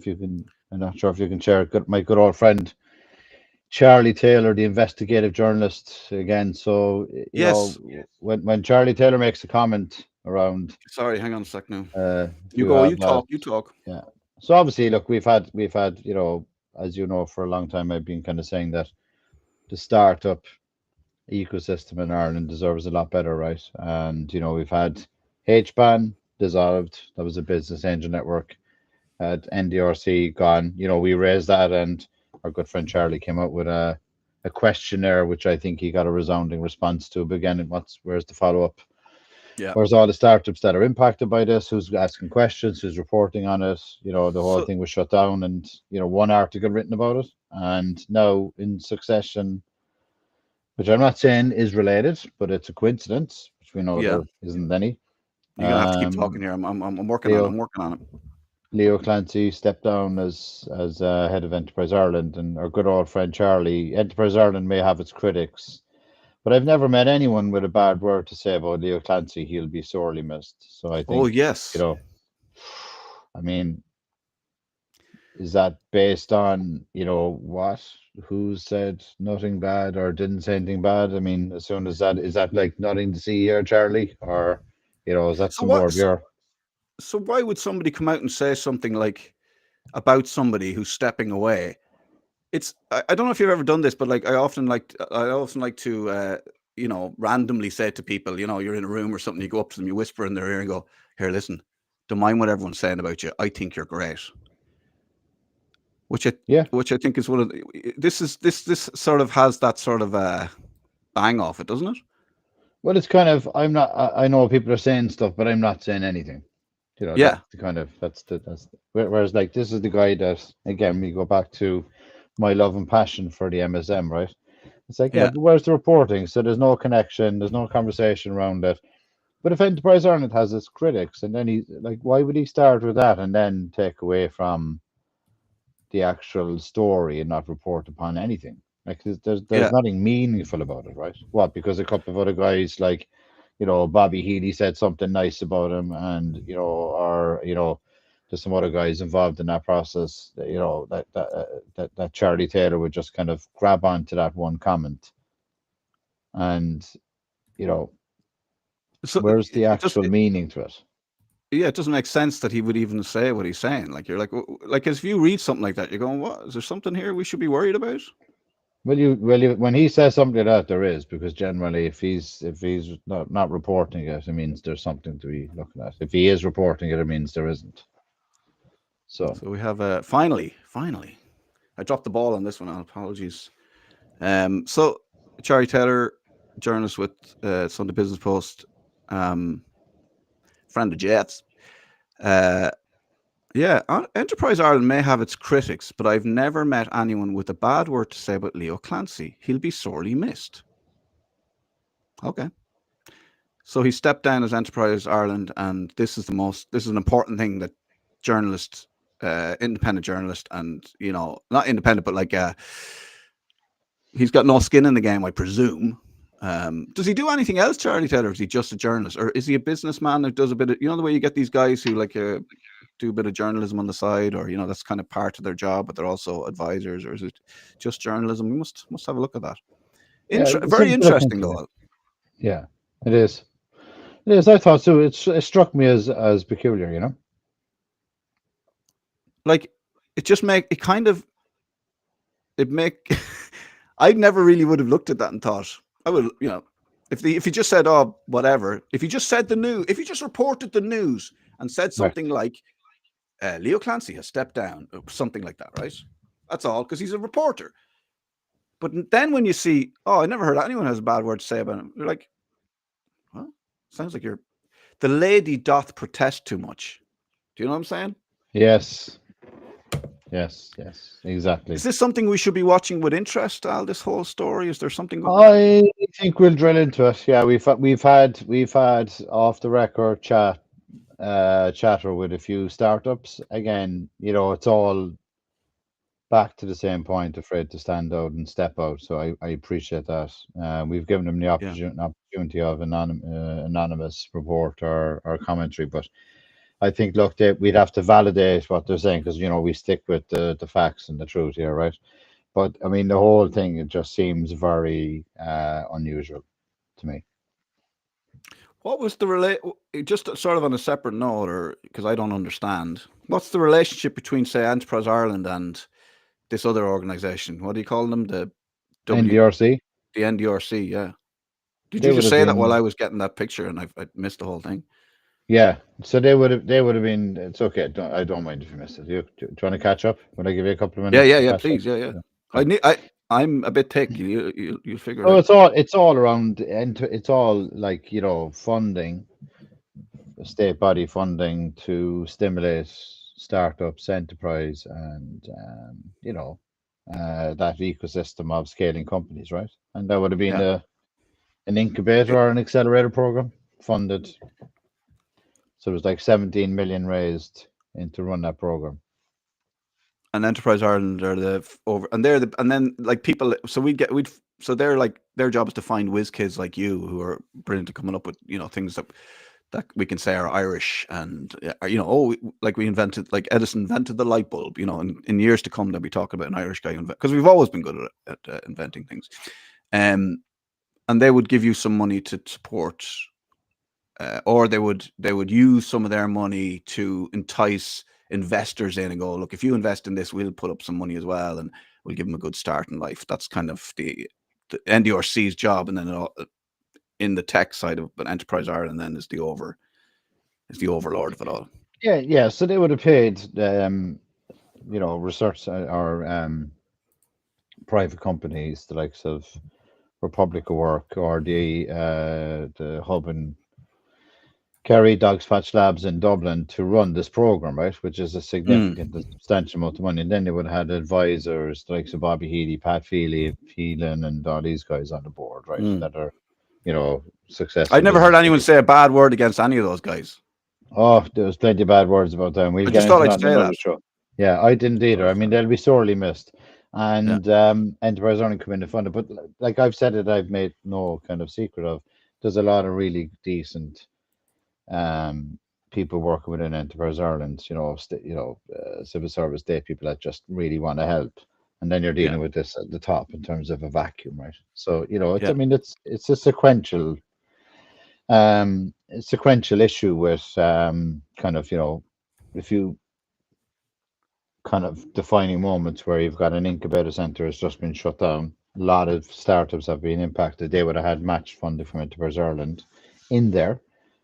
you can, I'm not sure if you can share my good old friend Charlie Taylor, the investigative journalist, again. So you know, when Charlie Taylor makes a comment around, sorry, hang on a sec now. You talk. Yeah. So obviously, look, we've had, you know, as you know, for a long time, I've been kind of saying that the startup ecosystem in Ireland deserves a lot better, right? And you know, we've had HBAN dissolved. That was a business angel network. Had NDRC gone. You know, we raised that, and our good friend Charlie came out with a questionnaire, which I think he got a resounding response to. But again, where's the follow up? Yeah. Where's all the startups that are impacted by this? Who's asking questions? Who's reporting on it? You know, the whole thing was shut down, and you know, one article written about it, and now in succession, which I'm not saying is related, but it's a coincidence, which we know Yeah, there isn't any. you're gonna have to keep talking here. I'm working on it. Leo I'm working on it. Leo Clancy stepped down as head of Enterprise Ireland, and our good old friend Charlie. Enterprise Ireland may have its critics, but I've never met anyone with a bad word to say about Leo Clancy. He'll be sorely missed. So I Oh think, yes. I mean, is that based on, what? Who said nothing bad or didn't say anything bad? I mean, as soon as that, is that like nothing to see here, Charlie? Or, is that So some more of your. So why would somebody come out and say something like about somebody who's stepping away? I don't know if you've ever done this, but like I often like to randomly say to people, you're in a room or something, you go up to them, you whisper in their ear and go, "Here, listen, don't mind what everyone's saying about you. I think you're great." Which I think is one of this sort of has that sort of bang off it, doesn't it? Well, it's kind of, I know people are saying stuff, but I'm not saying anything. Yeah. That's the kind of, whereas like this is the guy that, again, we go back to my love and passion for the MSM, right? It's like, Yeah. but where's the reporting? So there's no connection, there's no conversation around it. But if Enterprise Ireland has its critics, and then he, like, why would he start with that and then take away from the actual story and not report upon anything? Like, there's Yeah. nothing meaningful about it, right? What? Because a couple of other guys, like, Bobby Healy said something nice about him, and or there's some other guys involved in that process. That Charlie Taylor would just kind of grab onto that one comment, and So where's the it just actual meaning to it? yeah, it doesn't make sense that he would even say what he's saying. Like you're like if you read something like that, you're going, "What? Is there something here we should be worried about?" When he says something like that, there is, because generally, if he's not reporting it, it means there's something to be looking at. If he is reporting it, it means there isn't. So we have finally, I dropped the ball on this one. Apologies. So Charlie Taylor, journalist with Sunday Business Post, friend of Jets. Yeah, Enterprise Ireland may have its critics, but I've never met anyone with a bad word to say about Leo Clancy. He'll be sorely missed. Okay. So he stepped down as Enterprise Ireland, and this is an important thing that journalists, independent journalist, and not independent, but like he's got no skin in the game, I presume. Does he do anything else, Charlie Taylor? Is he just a journalist, or is he a businessman that does a bit of, the way you get these guys who like do a bit of journalism on the side, or that's kind of part of their job, but they're also advisors, or is it just journalism? We must have a look at that. yeah, Very interesting, into. though. Yeah, it is. It is. I thought so. It struck me as peculiar, Like it just make it kind of it make. I never really would have looked at that and thought I would, if he just said, "Oh, whatever," if he just said the news, if he just reported the news and said something like, "Leo Clancy has stepped down," or something like that, right? That's all, because he's a reporter. But then when you see, "Oh, I never heard anyone has a bad word to say about him," you're like, "Well, sounds like the lady doth protest too much." Do you know what I'm saying? Yes, exactly. Is this something we should be watching with interest, Al? This whole story? Is there something? I think we'll drill into it. Yeah, we've had off the record chatter with a few startups. Again, it's all back to the same point, afraid to stand out and step out. So I appreciate that. We've given them the opportunity of anonymous report or commentary, but I think, look, we'd have to validate what they're saying, because we stick with the facts and the truth here, right? But I mean, the whole thing, it just seems very unusual to me. What was the just sort of on a separate note, or because I don't understand, what's the relationship between, say, Enterprise Ireland and this other organization? What do you call them? The NDRC? The NDRC, yeah. Did They you would just have say that while been. I was getting that picture and I missed the whole thing? Yeah, so they would have been. It's okay. I don't mind if you missed it. Do you want to catch up? When I give you a couple of minutes? Yeah, to catch please, up? yeah. I'm a bit thick. You figure Oh, it it's all around, and it's all like funding, state body funding to stimulate startups, enterprise, and that ecosystem of scaling companies, right? and that would have been Yeah. an incubator or an accelerator program funded. So it was like 17 million raised to run that program. And Enterprise Ireland are and then like people. So so they're like, their job is to find whiz kids like you who are brilliant at coming up with things that we can say are Irish, and like we invented, like Edison invented the light bulb. In years to come they'll be talking about an Irish guy because we've always been good at inventing things. And they would give you some money to support, or they would use some of their money to entice investors in and go, look, if you invest in this, we'll put up some money as well, and we'll give them a good start in life. That's kind of the NDRC's job, and then in the tech side of an Enterprise Ireland, then is the overlord of it all. Yeah. So they would have paid, research or private companies, the likes of Republic of Work or the hub in Kerry, Dogs Patch Labs in Dublin to run this program, right? Which is a significant and substantial amount of money. And then they would have had advisors like Bobby Healy, Pat Feely, Phelan, and all these guys on the board, right? That are, successful. I've never heard anyone say a bad word against any of those guys. Oh, there was plenty of bad words about them. We'll I get just into thought I'd that in say another that. show. Yeah, I didn't either. I mean, they'll be sorely missed. And Enterprise Ireland come in and fund it. But like I've said it, I've made no kind of secret of, there's a lot of really decent people working within Enterprise Ireland, civil service day people that just really want to help. And then you're dealing with this at the top in terms of a vacuum, right? So, I mean, it's a sequential issue with kind of, if you kind of defining moments where you've got an incubator center has just been shut down. A lot of startups have been impacted. They would have had match funding from Enterprise Ireland in there.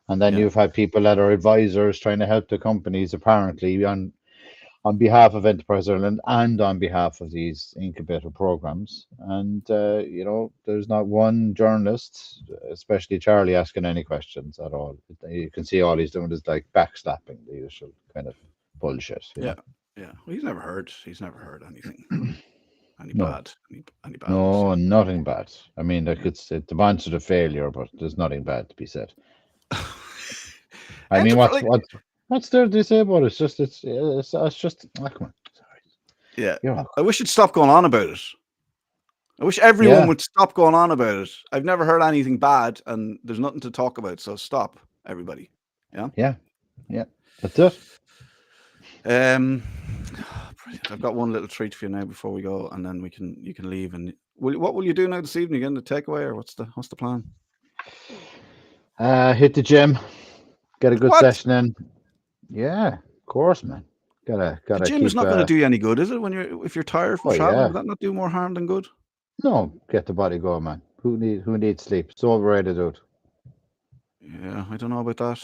And then you've had people that are advisors trying to help the companies, apparently on behalf of Enterprise Ireland and on behalf of these incubator programs. And there's not one journalist, especially Charlie, asking any questions at all. You can see all he's doing is like backslapping the usual kind of bullshit. Yeah. Well, he's never heard anything. Any No. bad? Any bad? No, nothing bad. I mean, like it demonstrated a failure, but there's nothing bad to be said. I mean, what's there to say about it? It's just come on. Sorry. Yeah. I wish it'd stop going on about it. I wish everyone would stop going on about it. I've never heard anything bad, and there's nothing to talk about. So stop, everybody. Yeah. That's it. Brilliant. I've got one little treat for you now before we go, and then you can leave. And what will you do now this evening? Again, the takeaway, or what's the plan? Hit the gym, get a good session in. Yeah, of course, man. Gotta. The gym is not going to do you any good, is it? If you're tired from traveling, would that not do more harm than good? No, get the body going, man. Who needs sleep? It's overrated, dude. Yeah, I don't know about that.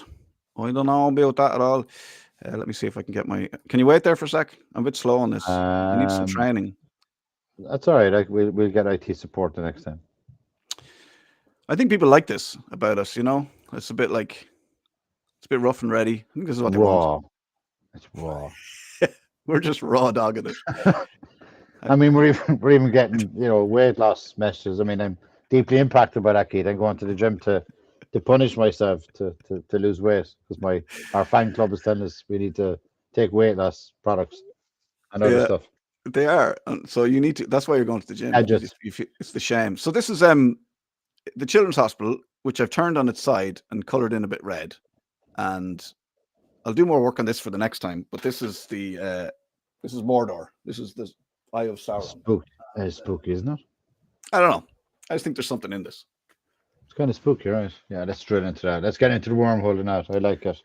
I don't know about that at all. Let me see if I can get my. Can you wait there for a sec? I'm a bit slow on this. I need some training. That's all right. We'll get IT support the next time. I think people like this about us. It's a bit rough and ready. I think this is what they want. It's raw. We're just raw dogging it. I mean, we're even getting weight loss messages. I mean, I'm deeply impacted by that, Keith. I'm going to the gym to punish myself to lose weight because our fan club is telling us we need to take weight loss products and other stuff. They are. So you need to. That's why you're going to the gym. It's the shame. So this is the Children's Hospital, which I've turned on its side and coloured in a bit red, and I'll do more work on this for the next time. But this is this is Mordor. This is the Eye of Sauron. Spooky, isn't it? I don't know. I just think there's something in this. It's kind of spooky, right? Yeah, let's drill into that. Let's get into the wormhole and that. I like it.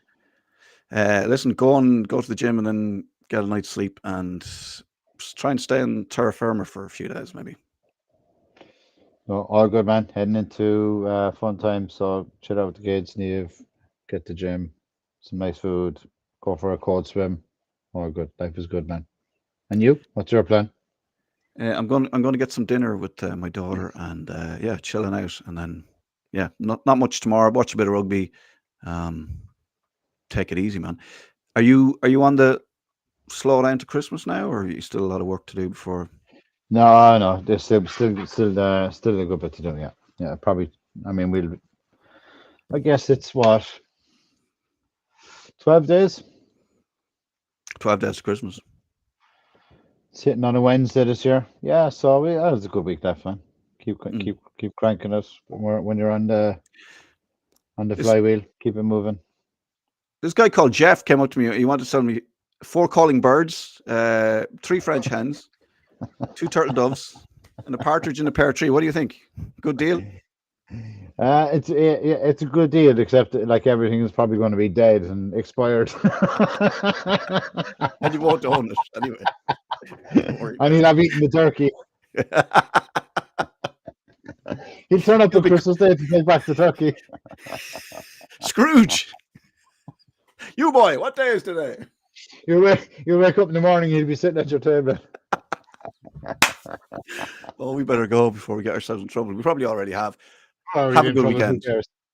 Listen, go to the gym and then get a night's sleep and try and stay in terra firma for a few days, maybe. No, all good, man. Heading into fun time. So chill out with the kids, Neve. Get to the gym, some nice food, go for a cold swim. All good. Life is good, man. And you? What's your plan? I'm going to get some dinner with my daughter and chilling out, and then not much tomorrow. Watch a bit of rugby. Take it easy, man. Are you on the slow down to Christmas now, or are you still a lot of work to do before? No, there's still a good bit to do. Yeah, probably. I mean, I guess it's what 12 days. 12 days to Christmas. Sitting on a Wednesday this year. Yeah, so that was a good week left, man. Keep cranking it when you're on the flywheel. Keep it moving. This guy called Jeff came up to me. He wanted to sell me 4 calling birds, 3 French hens, 2 turtle doves, and a partridge in a pear tree. What do you think? Good deal? It's a good deal, except like everything is probably going to be dead and expired. And you won't own it anyway. And he'll have eaten the turkey. He'll turn up on Christmas Day to take back the turkey. Scrooge! You boy, what day is today? You'll wake up in the morning, he'll be sitting at your table. Oh, we better go before we get ourselves in trouble. We probably already have. Oh, Have a good weekend.